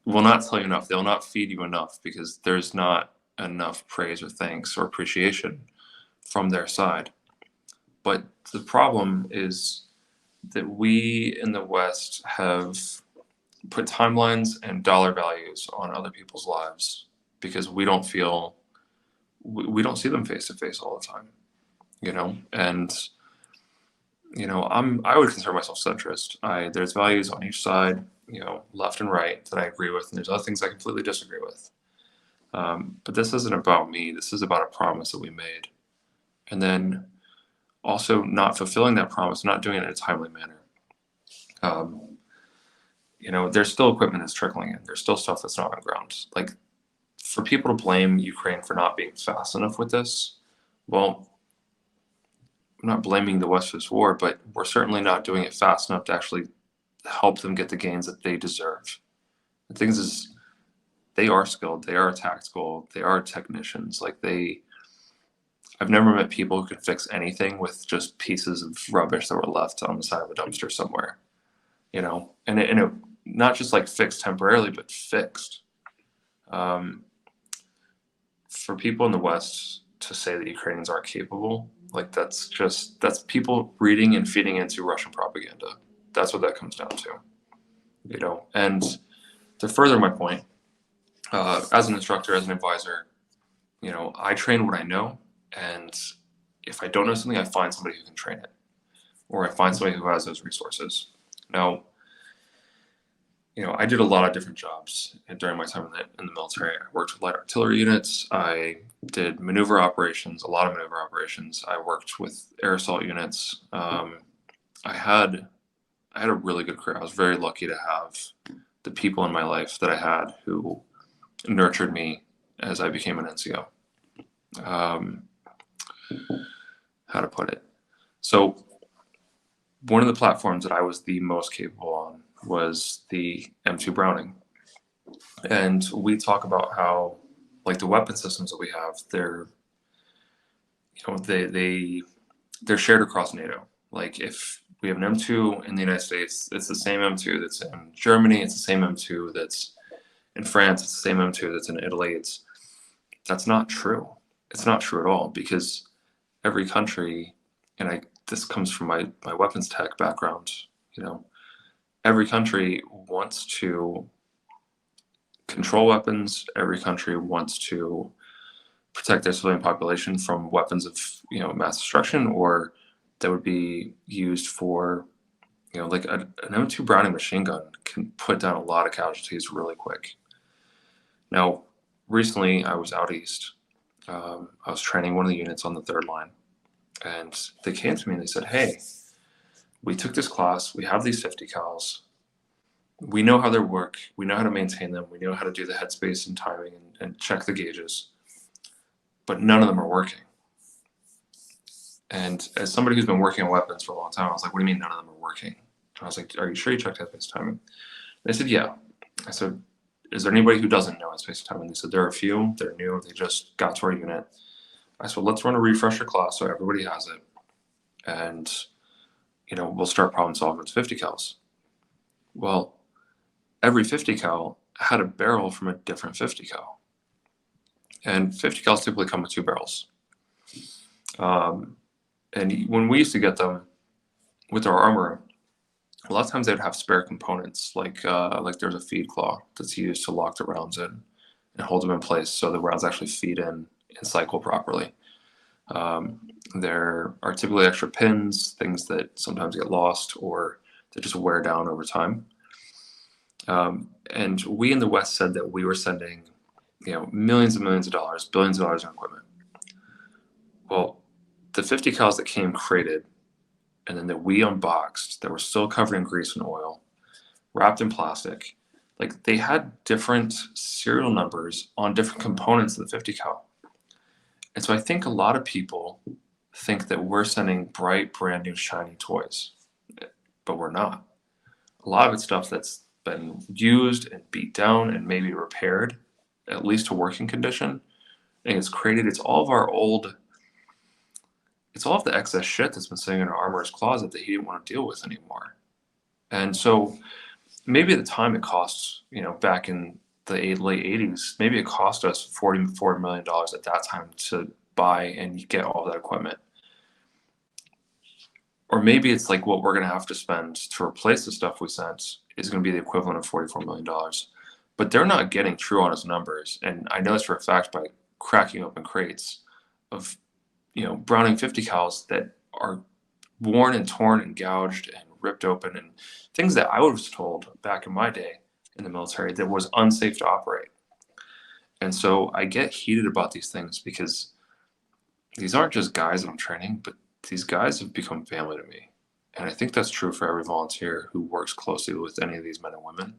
will not tell you enough. They'll not feed you enough because there's not enough praise or thanks or appreciation from their side. But the problem is that we in the West have put timelines and dollar values on other people's lives because we don't see them face to face all the time, and I would consider myself centrist. There's values on each side, left and right that I agree with, and there's other things I completely disagree with. But this isn't about me. This is about a promise that we made, and then also not fulfilling that promise, not doing it in a timely manner. There's still equipment that's trickling in. There's still stuff that's not on ground. Like for people to blame Ukraine for not being fast enough with this, well, I'm not blaming the West for this war, but we're certainly not doing it fast enough to actually help them get the gains that they deserve. The thing is, they are skilled, they are tactical, they are technicians. I've never met people who could fix anything with just pieces of rubbish that were left on the side of a dumpster somewhere, and it not just like fixed temporarily, but fixed. For people in the West to say that Ukrainians aren't capable, like that's people reading and feeding into Russian propaganda. That's what that comes down to, and to further my point, as an instructor, as an advisor, I train what I know, and if I don't know something, I find somebody who can train it, or I find somebody who has those resources. Now, I did a lot of different jobs during my time in the military. I worked with light artillery units. I did maneuver operations, a lot of maneuver operations. I worked with air assault units. I had a really good career. I was very lucky to have the people in my life that I had who nurtured me as I became an NCO. how to put it. So one of the platforms that I was the most capable on was the M2 Browning. And we talk about how, like, the weapon systems that we have, they're, they're shared across NATO. Like, if we have an M2 in the United States, it's the same M2 that's in Germany, it's the same M2 that's in France, it's the same M2 that's in Italy. That's not true. It's not true at all, because every country, and this comes from my weapons tech background, every country wants to control weapons. Every country wants to protect their civilian population from weapons of, mass destruction, or that would be used for, like an M2 Browning machine gun can put down a lot of casualties really quick. Now, recently I was out east. I was training one of the units on the 3rd line, and they came to me and they said, "Hey, we took this class. We have these 50 cals. We know how they work. We know how to maintain them. We know how to do the headspace and timing and check the gauges, but none of them are working." And as somebody who's been working on weapons for a long time, I was like, "What do you mean none of them are working?" And I was like, "Are you sure you checked headspace timing?" They said, "Yeah." I said, "Is there anybody who doesn't know headspace timing?" They said, "There are a few. They're new. They just got to our unit." I said, "Let's run a refresher class so everybody has it, and we'll start problem solving with 50 cals." Well, every 50 cal had a barrel from a different 50 cal, and 50 cals typically come with 2 barrels. And when we used to get them with our armor, a lot of times they'd have spare components, like there's a feed claw that's used to lock the rounds in and hold them in place so the rounds actually feed in and cycle properly. There are typically extra pins, things that sometimes get lost or that just wear down over time. And we in the West said that we were sending, millions and millions of dollars, billions of dollars in equipment. Well, the 50 cals that came crated and then that we unboxed that were still covered in grease and oil, wrapped in plastic, like, they had different serial numbers on different components of the 50 cal. And so I think a lot of people think that we're sending bright, brand new, shiny toys, but we're not. A lot of it's stuff that's been used and beat down and maybe repaired, at least to working condition. And it's crated. It's all of the excess shit that's been sitting in our armorer's closet that he didn't want to deal with anymore. And so maybe at the time it costs, back in the late 80s, maybe it cost us $44 million at that time to buy and get all that equipment. Or maybe it's like what we're going to have to spend to replace the stuff we sent is going to be the equivalent of $44 million. But they're not getting true honest numbers. And I know this for a fact by cracking open crates of, Browning 50 cals that are worn and torn and gouged and ripped open, and things that I was told back in my day in the military that was unsafe to operate. And so I get heated about these things because these aren't just guys that I'm training, but these guys have become family to me. And I think that's true for every volunteer who works closely with any of these men and women,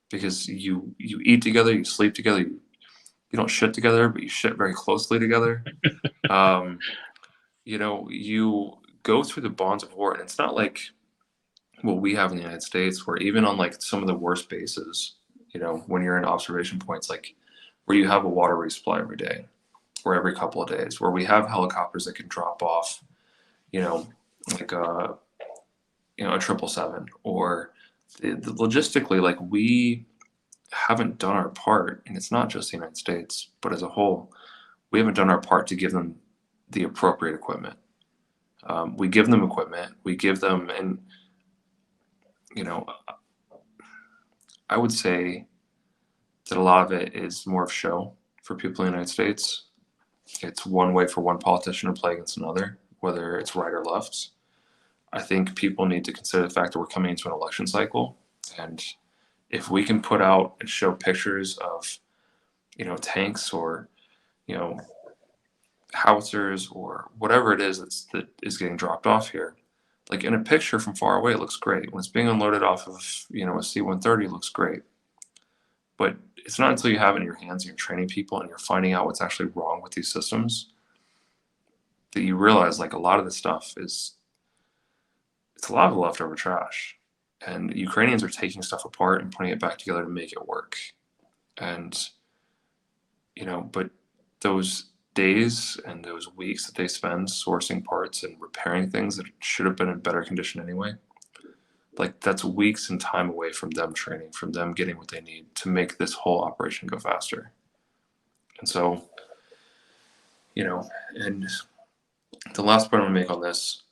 because you eat together, you sleep together, you don't shit together, but you shit very closely together. You go through the bonds of war, and it's not like what we have in the United States, where even on like some of the worst bases, when you're in observation points, like where you have a water resupply every day or every couple of days, where we have helicopters that can drop off, like a 777, or logistically, like, we haven't done our part. And it's not just the United States, but as a whole, we haven't done our part to give them the appropriate equipment. We give them equipment, we give them, and I would say that a lot of it is more of show for people in the United States. It's one way for one politician to play against another, whether it's right or left. I think people need to consider the fact that we're coming into an election cycle, and if we can put out and show pictures of, tanks or, howitzers or whatever it is that is getting dropped off here, like in a picture from far away, it looks great. When it's being unloaded off of, a C-130, it looks great. But it's not until you have it in your hands and you're training people and you're finding out what's actually wrong with these systems that you realize like a lot of this stuff it's a lot of leftover trash, and Ukrainians are taking stuff apart and putting it back together to make it work. And but those days and those weeks that they spend sourcing parts and repairing things that should have been in better condition anyway, like that's weeks and time away from them training, from them getting what they need to make this whole operation go faster. And so, and the last point I'm gonna make on this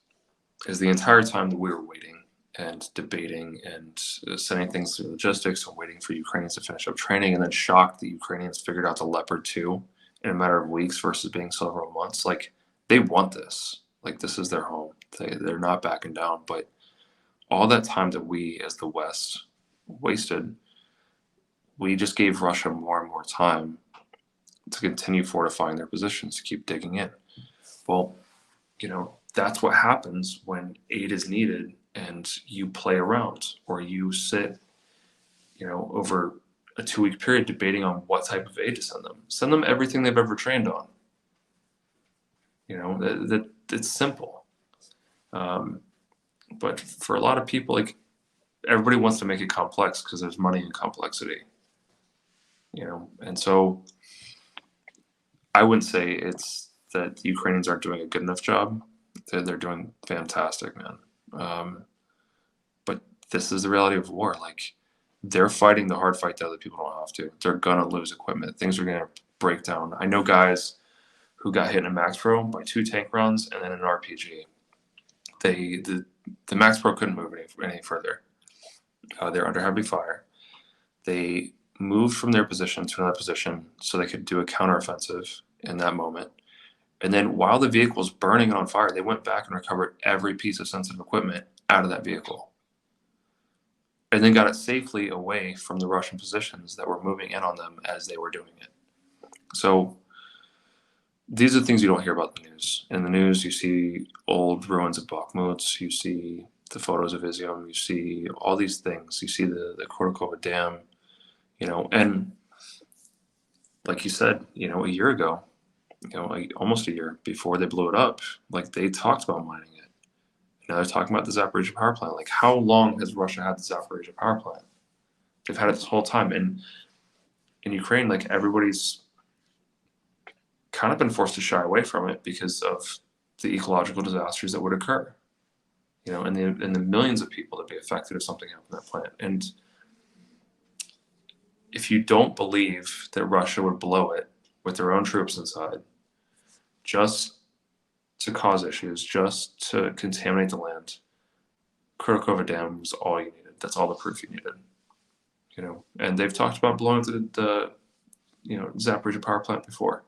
is the entire time that we were waiting and debating and sending things through logistics and waiting for Ukrainians to finish up training, and then shocked that Ukrainians figured out the Leopard 2 in a matter of weeks versus being several months. Like, they want this. Like, this is their home. They're not backing down. But all that time that we as the West wasted, we just gave Russia more and more time to continue fortifying their positions, to keep digging in. Well, that's what happens when aid is needed and you play around, or you sit, over a 2-week period debating on what type of aid to send them. Send them everything they've ever trained on. That it's simple. But for a lot of people, like, everybody wants to make it complex because there's money in complexity. And so I wouldn't say it's that the Ukrainians aren't doing a good enough job. They're doing fantastic, man. But this is the reality of war. Like, they're fighting the hard fight that other people don't have to. They're gonna lose equipment. Things are gonna break down. I know guys who got hit in a Max Pro by 2 tank runs and then an RPG. The Max Pro couldn't move any further. They're under heavy fire. They moved from their position to another position so they could do a counteroffensive in that moment. And then while the vehicle was burning and on fire, they went back and recovered every piece of sensitive equipment out of that vehicle. And then got it safely away from the Russian positions that were moving in on them as they were doing it. So these are things you don't hear about in the news. In the news, you see old ruins of Bakhmut, you see the photos of Izium, you see all these things. You see the Korokova Dam, and like you said, a year ago, almost a year before they blew it up, like, they talked about mining it. Now they're talking about the Zaporizhzhia power plant. Like, how long has Russia had the Zaporizhzhia power plant? They've had it this whole time. And in Ukraine, like, everybody's kind of been forced to shy away from it because of the ecological disasters that would occur, and the millions of people that would be affected if something happened to that plant. And if you don't believe that Russia would blow it with their own troops inside, just to cause issues, just to contaminate the land, Kurokova Dam was all you needed. That's all the proof you needed. And they've talked about blowing the Zaporizhzhia power plant before.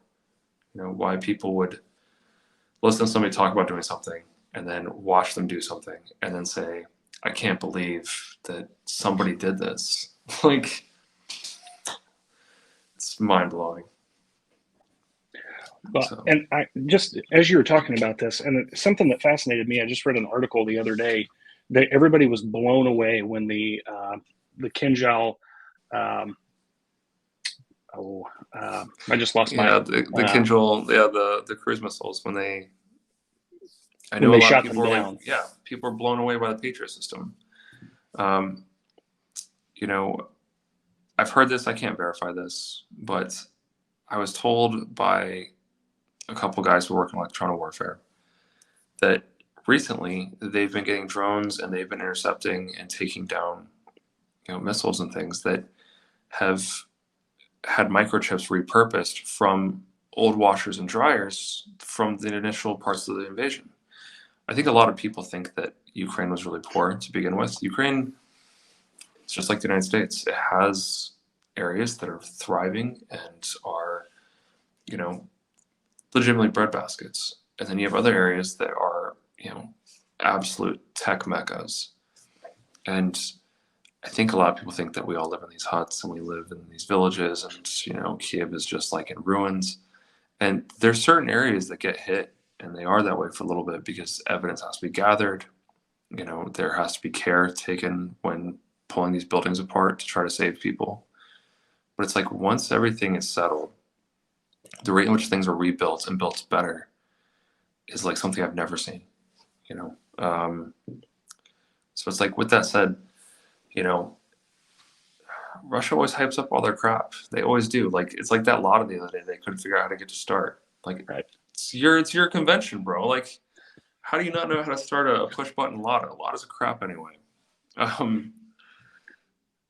Why people would listen to somebody talk about doing something and then watch them do something and then say, I can't believe that somebody did this. Like, it's mind-blowing. Well, and I just, as you were talking about this, and something that fascinated me, I just read an article the other day that everybody was blown away when the Kinjal, I just lost my the Kinjal, the cruise missiles, when I know when a they lot shot of people them were down. like, people are blown away by the Patriot system. I've heard this, I can't verify this, but I was told by a couple guys who work in electronic warfare that recently they've been getting drones and they've been intercepting and taking down, missiles and things that have had microchips repurposed from old washers and dryers from the initial parts of the invasion. I think a lot of people think that Ukraine was really poor to begin with. Ukraine, it's just like the United States. It has areas that are thriving and are, legitimately breadbaskets. And then you have other areas that are, absolute tech meccas. And I think a lot of people think that we all live in these huts and we live in these villages and, Kiev is just like in ruins. And there's certain areas that get hit, and they are that way for a little bit because evidence has to be gathered. There has to be care taken when pulling these buildings apart to try to save people. But it's like, once everything is settled, the rate in which things are rebuilt and built better is like something I've never seen, you know. So it's like, with that said, you know, Russia always hypes up all their crap. They always do. Like, it's like that lotto the other day. They couldn't figure out how to get to start. Like, Right. it's your convention, bro. Like, how do you not know how to start a push button lotto? Lotto's a crap anyway.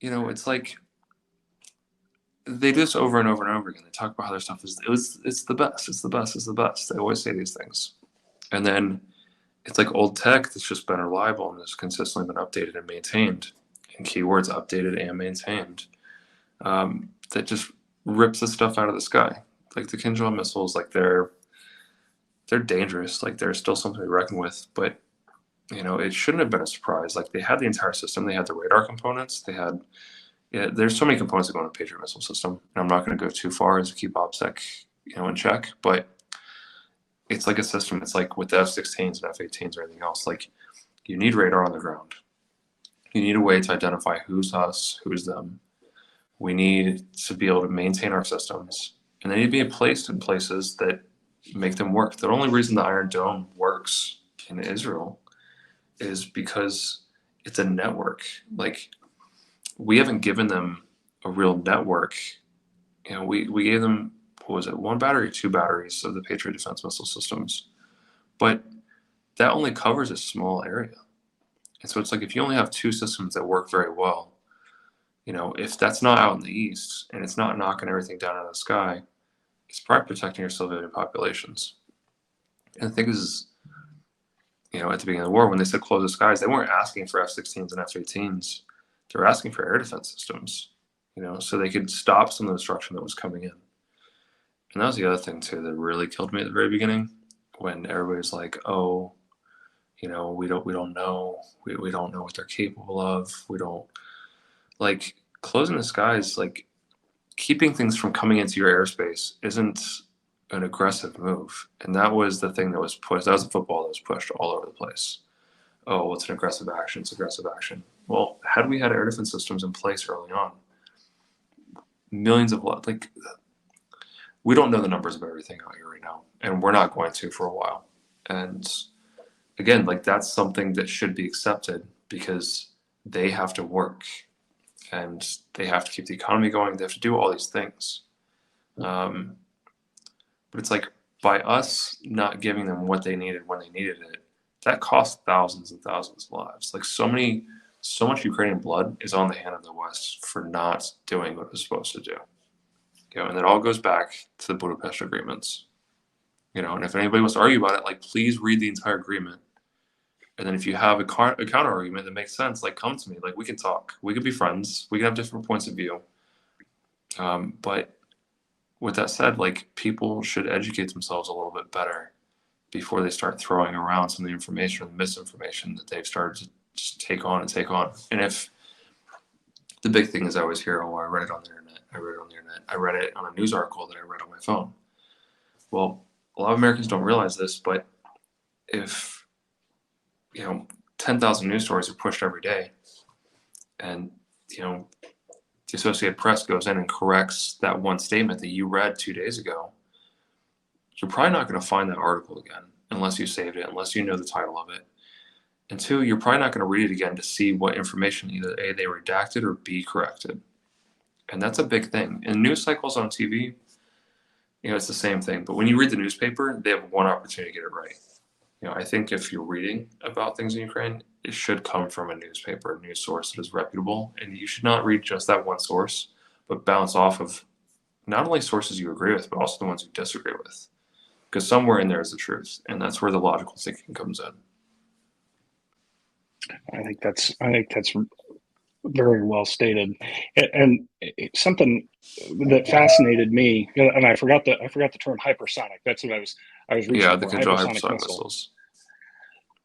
You know, it's like they do this over and over and over again. They talk about how their stuff is it's the best. It's the best. It's the best. They always say these things, and then it's like old tech that's just been reliable and has consistently been updated and maintained, and keywords updated and maintained, that just rips the stuff out of the sky. Like the Kinjal missiles, like they're dangerous. Like they're still something to be reckoned with, but you know, it shouldn't have been a surprise. Like they had the entire system. They had the radar components. They had, yeah, there's so many components that go in a Patriot missile system. And I'm not going to go too far as to keep OPSEC, you know, in check, but it's like a system. It's like with the F-16s and F-18s or anything else. Like you need radar on the ground. You need a way to identify who's us, who's them. We need to be able to maintain our systems, and they need to be placed in places that make them work. The only reason the Iron Dome works in Israel is because it's a network. Like we haven't given them a real network. You know, we gave them, what was it, 1 battery, 2 batteries of the Patriot defense missile systems, but that only covers a small area. And so it's like if you only have 2 systems that work very well, you know, if that's not out in the east and it's not knocking everything down out of the sky, it's probably protecting your civilian populations. And the thing is, you know, at the beginning of the war, when they said close the skies, they weren't asking for F-16s and F-18s. They were asking for air defense systems, you know, so they could stop some of the destruction that was coming in. And that was the other thing, too, that really killed me at the very beginning, when everybody's like, oh, you know, we don't know. We don't know what they're capable of. We don't, like, closing the skies, like, keeping things from coming into your airspace isn't an aggressive move. And that was the thing that was pushed. That was the football that was pushed all over the place. Oh, well, it's an aggressive action. It's aggressive action. Well, had we had air defense systems in place early on, millions of, like, we don't know the numbers of everything out here right now, and we're not going to for a while. And again, like, that's something that should be accepted because they have to work and they have to keep the economy going. They have to do all these things. But it's like, by us not giving them what they needed when they needed it, that cost thousands and thousands of lives. Like so much Ukrainian blood is on the hand of the West for not doing what it was supposed to do. You know, and it all goes back to the Budapest Agreements. You know, and if anybody wants to argue about it, like, please read the entire agreement. And then if you have a counter argument that makes sense, like, come to me. Like, we can talk. We can be friends. We can have different points of view. But with that said, like, people should educate themselves a little bit better before they start throwing around some of the information or the misinformation that they've started to just take on and take on. And if the big thing is, I always hear, oh, I read it on the internet. I read it on the internet. I read it on a news article that I read on my phone. Well, a lot of Americans don't realize this, but if, you know, 10,000 news stories are pushed every day, and, you know, the Associated Press goes in and corrects that one statement that you read 2 days ago, you're probably not going to find that article again unless you saved it, unless you know the title of it. And 2, you're probably not going to read it again to see what information either A, they redacted, or B, corrected. And that's a big thing. In news cycles on TV, you know, it's the same thing. But when you read the newspaper, they have one opportunity to get it right. You know, I think if you're reading about things in Ukraine, it should come from a newspaper, a news source that is reputable. And you should not read just that one source, but bounce off of not only sources you agree with, but also the ones you disagree with. Because somewhere in there is the truth. And that's where the logical thinking comes in. I think that's very well stated, and it's something that fascinated me. And I forgot the term hypersonic. That's what I was reaching Yeah, for. the hypersonic missiles.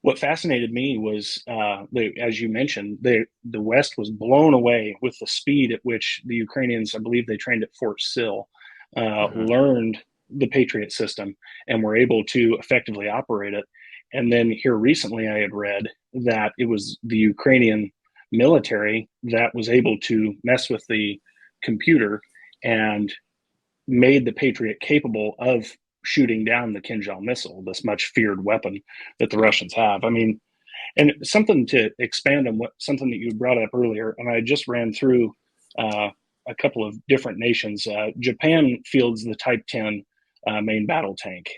What fascinated me was, as you mentioned, the West was blown away with the speed at which the Ukrainians, I believe they trained at Fort Sill, learned the Patriot system and were able to effectively operate it. And then here recently, I had read that it was the Ukrainian military that was able to mess with the computer and made the Patriot capable of shooting down the Kinjal missile, this much feared weapon that the Russians have. I mean, and something to expand on something that you brought up earlier, and I just ran through a couple of different nations. Japan fields the Type 10 main battle tank.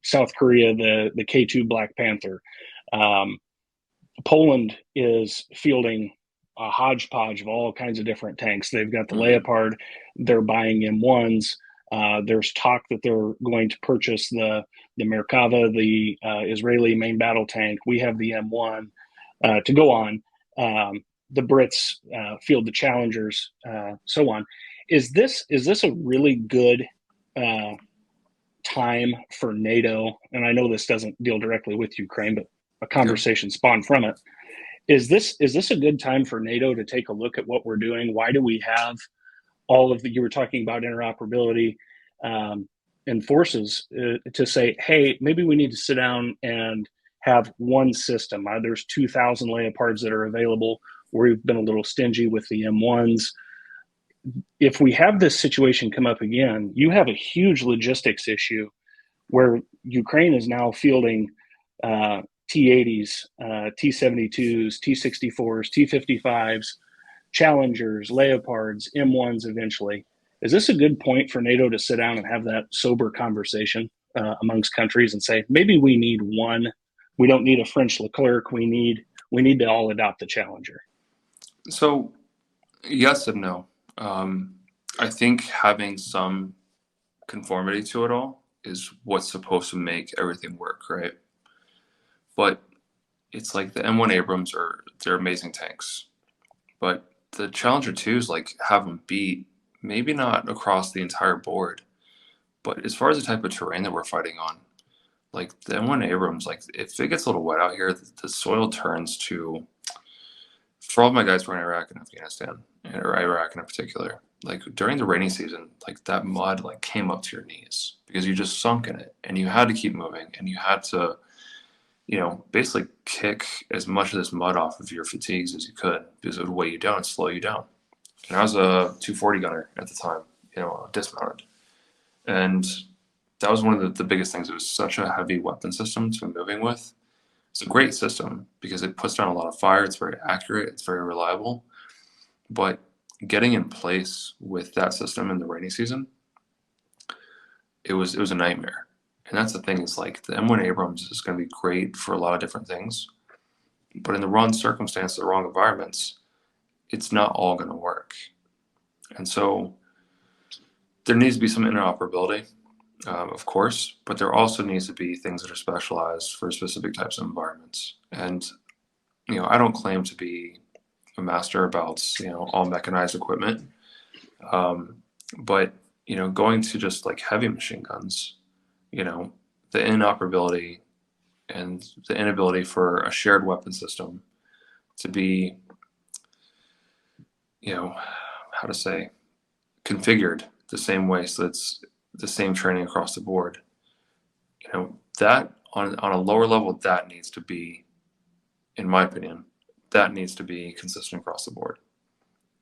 South Korea, the K2 Black Panther. Poland is fielding a hodgepodge of all kinds of different tanks. They've got the Leopard. They're buying M1s. There's talk that they're going to purchase the Merkava, the Israeli main battle tank. We have the M1 to go on. The Brits field the Challengers, so on. Is this a really good time for NATO? And I know this doesn't deal directly with Ukraine, but a conversation spawned from it. Is this a good time for NATO to take a look at what we're doing? Why do we have all of the, you were talking about interoperability in forces, to say, hey, maybe we need to sit down and have one system. There's 2,000 Leopards that are available. We've been a little stingy with the M1s. If we have this situation come up again, you have a huge logistics issue where Ukraine is now fielding T-80s, T-72s, T-64s, T-55s, Challengers, Leopards, M1s eventually. Is this a good point for NATO to sit down and have that sober conversation amongst countries and say, maybe we need one. We don't need a French Leclerc. We need to all adopt the Challenger. So yes and no. I think having some conformity to it all is what's supposed to make everything work, right? But it's like the M1 Abrams they're amazing tanks, but the Challenger 2s have them beat, maybe not across the entire board, but as far as the type of terrain that we're fighting on, the M1 Abrams, if it gets a little wet out here, the soil turns to, for all of my guys who are in Iraq and Afghanistan, or Iraq in particular, during the rainy season, that mud came up to your knees because you just sunk in it and you had to keep moving and you had to, basically kick as much of this mud off of your fatigues as you could because it would weigh you down and slow you down. And I was a 240 gunner at the time, dismounted. And that was one of the biggest things. It was such a heavy weapon system to be moving with. It's a great system because it puts down a lot of fire. It's very accurate. It's very reliable. But getting in place with that system in the rainy season, it was a nightmare. And that's the thing, is the M1 Abrams is going to be great for a lot of different things. But in the wrong circumstances, the wrong environments, it's not all going to work. And so there needs to be some interoperability, of course, but there also needs to be things that are specialized for specific types of environments. And, I don't claim to be a master about, all mechanized equipment. But, going to just heavy machine guns, the inoperability and the inability for a shared weapon system to be, how to say, configured the same way so it's the same training across the board. That on a lower level, that needs to be, in my opinion, that needs to be consistent across the board.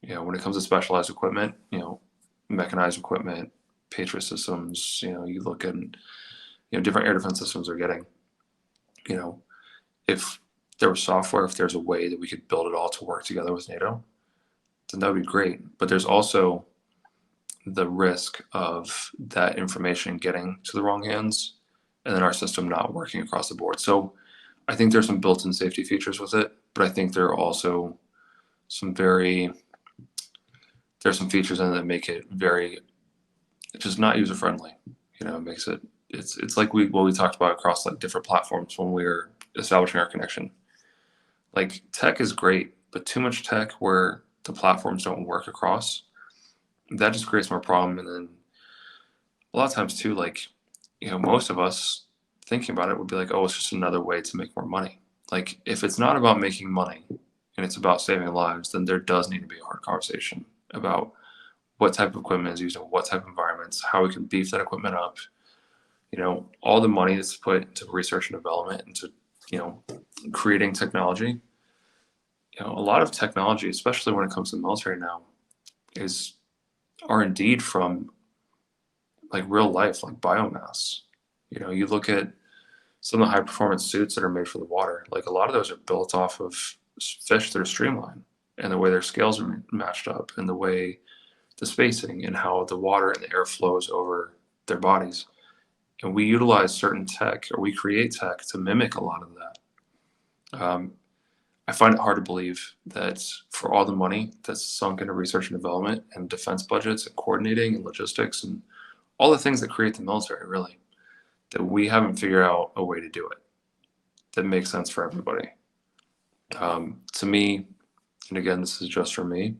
When it comes to specialized equipment, mechanized equipment, Patriot systems, you look at, different air defense systems are getting, if there was software, if there's a way that we could build it all to work together with NATO, then that would be great. But there's also the risk of that information getting to the wrong hands and then our system not working across the board. So I think there's some built-in safety features with it, but I think there are also there's some features in it that make it very, just not user-friendly. It makes it, it's like what we talked about across different platforms when we were establishing our connection. Tech is great, but too much tech where the platforms don't work across, that just creates more problem. And then a lot of times too, most of us thinking about it would be oh, it's just another way to make more money. If it's not about making money and it's about saving lives, then there does need to be a hard conversation about what type of equipment is used in what type of environments, how we can beef that equipment up. All the money that's put into research and development, into, creating technology. A lot of technology, especially when it comes to the military now, are indeed from real life, biomass. You know, you look at some of the high performance suits that are made for the water, like a lot of those are built off of fish that are streamlined, and the way their scales are matched up, and the way the spacing and how the water and the air flows over their bodies. And we utilize certain tech, or we create tech to mimic a lot of that. I find it hard to believe that for all the money that's sunk into research and development and defense budgets and coordinating and logistics and all the things that create the military, really, that we haven't figured out a way to do it that makes sense for everybody. To me, and again, this is just for me,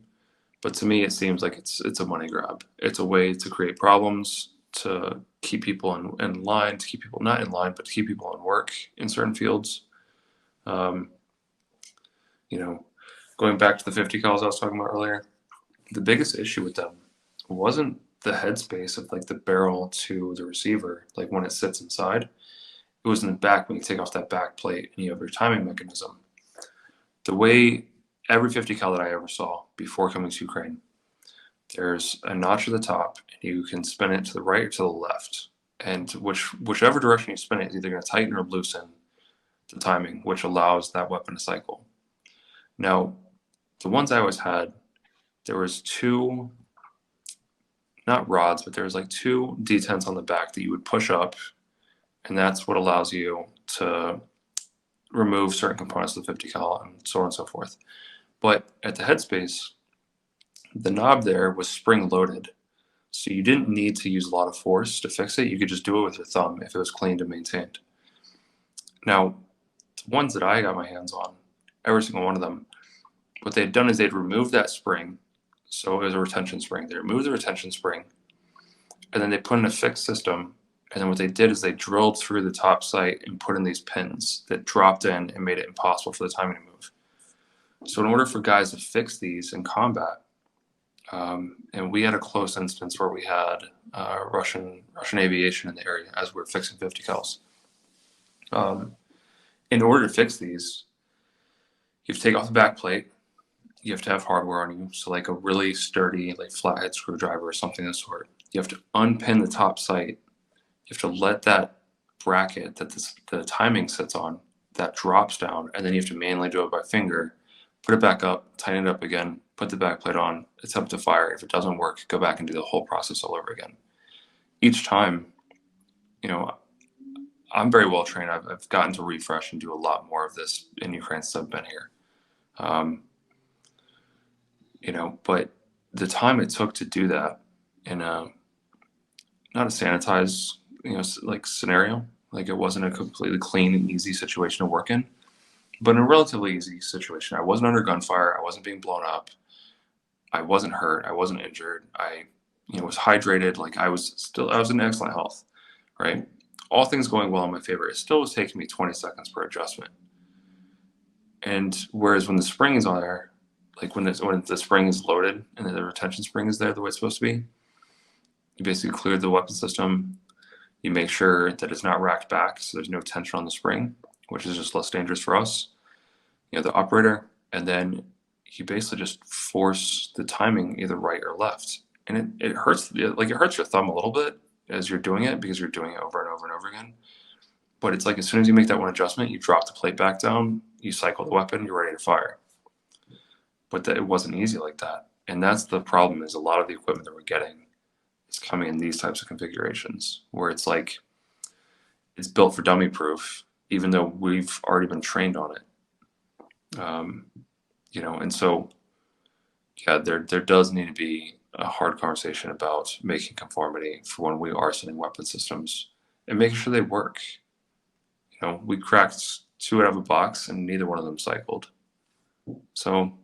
but to me, it seems like it's a money grab. It's a way to create problems, to keep people in line, to keep people not in line, but to keep people in work in certain fields. You know, going back to the 50 cals I was talking about earlier, the biggest issue with them wasn't the headspace of like the barrel to the receiver, like when it sits inside. It was in the back when you take off that back plate and you have your timing mechanism. The way every 50 cal that I ever saw before coming to Ukraine, there's a notch at the top and you can spin it to the right or to the left. And whichever direction you spin it is either going to tighten or loosen the timing, which allows that weapon to cycle. Now, the ones I always had, there was two, not rods, but there was like two detents on the back that you would push up, and that's what allows you to remove certain components of the 50 cal and so on and so forth. But at the headspace, the knob there was spring loaded, so you didn't need to use a lot of force to fix it. You could just do it with your thumb if it was cleaned and maintained. Now, the ones that I got my hands on, every single one of them, what they'd done is they'd removed that spring. So it was a retention spring. They removed the retention spring, and then they put in a fixed system. And then what they did is they drilled through the top sight and put in these pins that dropped in and made it impossible for the timing to move. So in order for guys to fix these in combat, and we had a close instance where we had Russian aviation in the area as we were fixing 50 cals. In order to fix these, you have to take off the back plate. You have to have hardware on you, so like a really sturdy, like flathead screwdriver or something of the sort. You have to unpin the top sight. You have to let that bracket that the timing sits on, that drops down, and then you have to manually do it by finger, put it back up, tighten it up again, put the back plate on, attempt to fire. If it doesn't work, go back and do the whole process all over again. Each time, you know, I'm very well trained. I've gotten to refresh and do a lot more of this in Ukraine since I've been here. You know, but the time it took to do that in a not a sanitized, you know, like scenario, like it wasn't a completely clean and easy situation to work in, but in a relatively easy situation. I wasn't under gunfire. I wasn't being blown up. I wasn't hurt. I wasn't injured. I, you know, was hydrated. Like I was in excellent health, right? All things going well in my favor. It still was taking me 20 seconds per adjustment. And whereas when the spring is on there, like when the spring is loaded and the retention spring is there the way it's supposed to be, you basically clear the weapon system. You make sure that it's not racked back, so there's no tension on the spring, which is just less dangerous for us, you know, the operator. And then you basically just force the timing either right or left. And it hurts, like it hurts your thumb a little bit as you're doing it because you're doing it over and over and over again. But it's like as soon as you make that one adjustment, you drop the plate back down, you cycle the weapon, you're ready to fire. But it wasn't easy like that. And that's the problem, is a lot of the equipment that we're getting is coming in these types of configurations where it's like it's built for dummy proof, even though we've already been trained on it. You know, and so, yeah, there does need to be a hard conversation about making conformity for when we are sending weapon systems and making sure they work. You know, we cracked 2 out of a box and neither one of them cycled. So,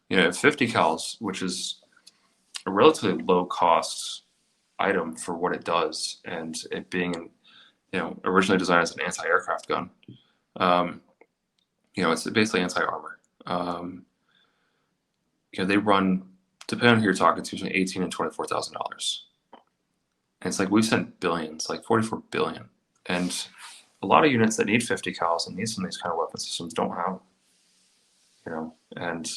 you know, 50 cals, which is a relatively low cost item for what it does, and it being, you know, originally designed as an anti-aircraft gun, you know, it's basically anti-armor. You know, they run, depending on who you're talking to, between $18,000 and $24,000. And it's like we've sent billions, like 44 billion. And a lot of units that need 50 cals and need some of these kind of weapon systems don't have, you know. And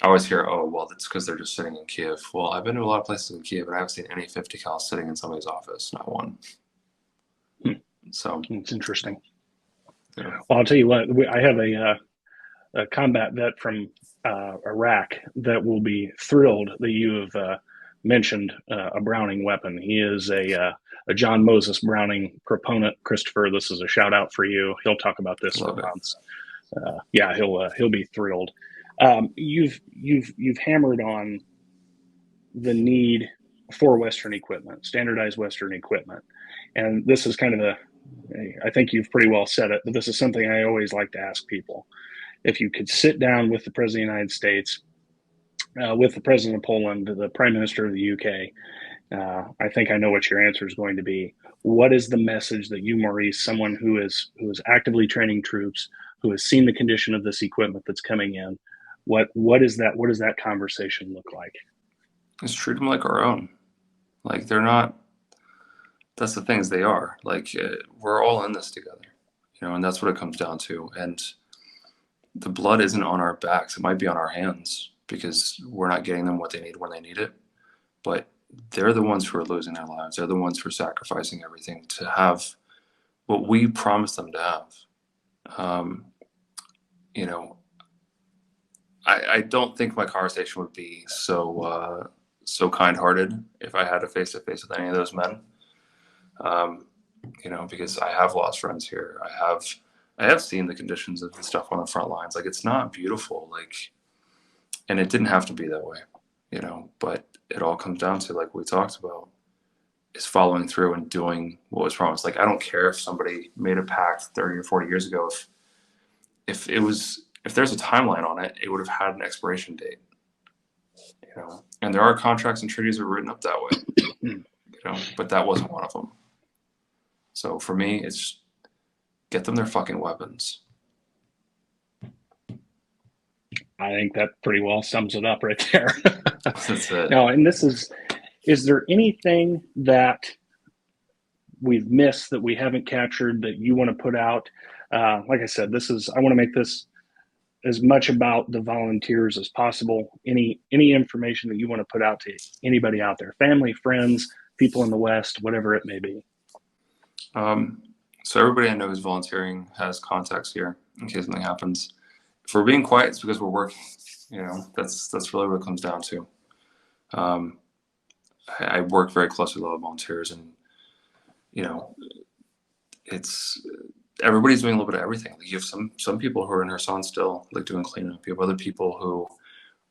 I always hear, oh, well, that's because they're just sitting in Kiev. Well, I've been to a lot of places in Kiev, and I haven't seen any 50 cal sitting in somebody's office, not one. So It's interesting. yeah. Well, I'll tell you what, I have a combat vet from Iraq that will be thrilled that you have mentioned a Browning weapon. He is a John Moses Browning proponent. Christopher, this is a shout out for you. He'll talk about this for Love it. months. Yeah, he'll be thrilled. You've hammered on the need for Western equipment, standardized Western equipment, and this is kind of I think you've pretty well said it, but this is something I always like to ask people. If you could sit down with the President of the United States, with the President of Poland, the Prime Minister of the UK, I think I know what your answer is going to be. What is the message that you, Maurice, someone who is actively training troops, who has seen the condition of this equipment that's coming in, what is that? What does that conversation look like? Just treat them like our own. Like they're not. That's the things they are. Like we're all in this together, and that's what it comes down to. And the blood isn't on our backs. It might be on our hands because we're not getting them what they need when they need it. But they're the ones who are losing their lives. They're the ones who are sacrificing everything to have what we promised them to have. I don't think my conversation would be so kind-hearted if I had a face-to-face with any of those men. Because I have lost friends here. I have seen the conditions of the stuff on the front lines. Like it's not beautiful. And it didn't have to be that way, but it all comes down to, like we talked about, is following through and doing what was promised. Like, I don't care if somebody made a pact 30 or 40 years ago. If there's a timeline on it, it would have had an expiration date, and there are contracts and treaties that are written up that way, but that wasn't one of them. So for me, it's get them their fucking weapons. I think that pretty well sums it up right there. That's it. No, and is there anything that we've missed that we haven't captured that you want to put out? Like I said, I want to make this as much about the volunteers as possible. Any information that you want to put out to anybody out there, family, friends, people in the West, whatever it may be. So everybody I know who's volunteering has contacts here in case something happens. If we're being quiet, it's because we're working. That's really what it comes down to. I work very closely with volunteers, and it's everybody's doing a little bit of everything. Like you have some people who are in Kherson still, like doing cleanup. You have other people who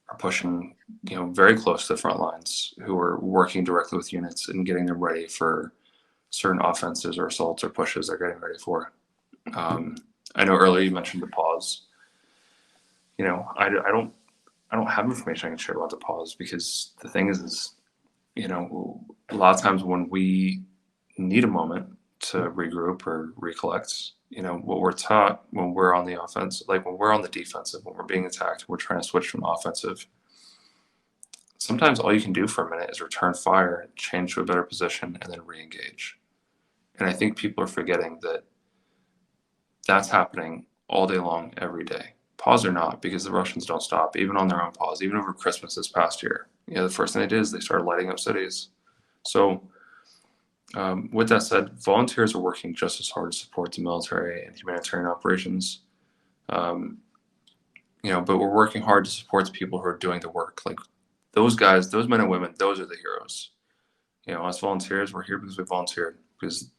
are pushing, very close to the front lines, who are working directly with units and getting them ready for certain offenses or assaults or pushes they're getting ready for. I know earlier you mentioned the pause. I don't have information I can share about the pause, because the thing is, a lot of times when we need a moment to regroup or recollect, what we're taught when we're on the offense, like when we're on the defensive, when we're being attacked, we're trying to switch from offensive. Sometimes all you can do for a minute is return fire, change to a better position, and then re-engage. And I think people are forgetting that that's happening all day long, every day. Pause or not, because the Russians don't stop, even on their own pause, even over Christmas this past year. The first thing they did is they started lighting up cities. So with that said, volunteers are working just as hard to support the military and humanitarian operations. But we're working hard to support the people who are doing the work. Like those guys, those men and women, those are the heroes. Us volunteers, we're here because we volunteered, because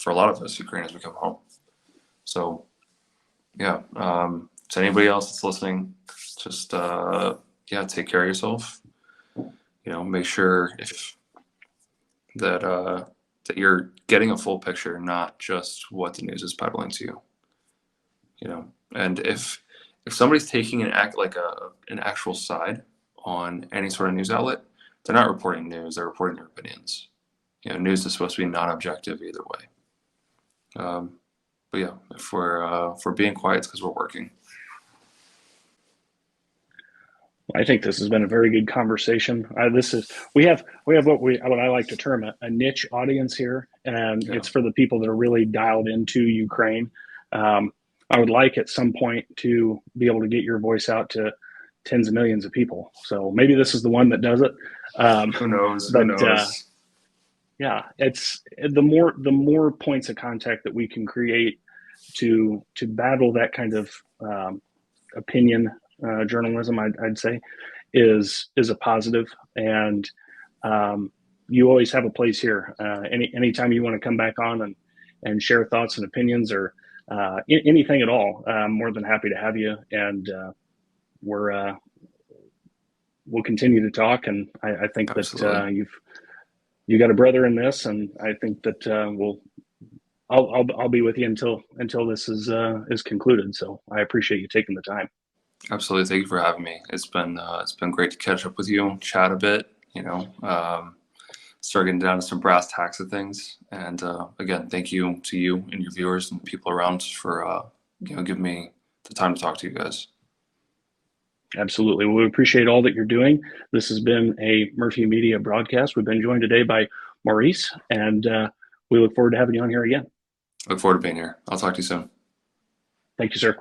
for a lot of us, Ukrainians, we come home. So, yeah. To anybody else that's listening, just, take care of yourself. Make sure that you're getting a full picture, not just what the news is peddling to you. And if somebody's taking an actual side on any sort of news outlet, they're not reporting news, they're reporting their opinions. News is supposed to be non-objective either way. But yeah, if we're being quiet, it's because we're working. I think this has been a very good conversation. We have what I like to term a niche audience here, and it's for the people that are really dialed into Ukraine. I would like at some point to be able to get your voice out to tens of millions of people. So maybe this is the one that does it. Who knows? But, Who knows? Yeah, it's the more points of contact that we can create to battle that kind of opinion journalism, I'd say, is a positive. And you always have a place here. Anytime you want to come back on and share thoughts and opinions, or anything at all, I'm more than happy to have you. And we'll continue to talk. And I think Absolutely. that you got a brother in this, and I think that I'll be with you until this is concluded. So I appreciate you taking the time. Absolutely. Thank you for having me. It's been great to catch up with you, chat a bit, start getting down to some brass tacks of things. And again, thank you to you and your viewers and people around for giving me the time to talk to you guys. Absolutely. Well, we appreciate all that you're doing. This has been a Murphy Media broadcast. We've been joined today by Maurice, and we look forward to having you on here again. Look forward to being here. I'll talk to you soon. Thank you, sir.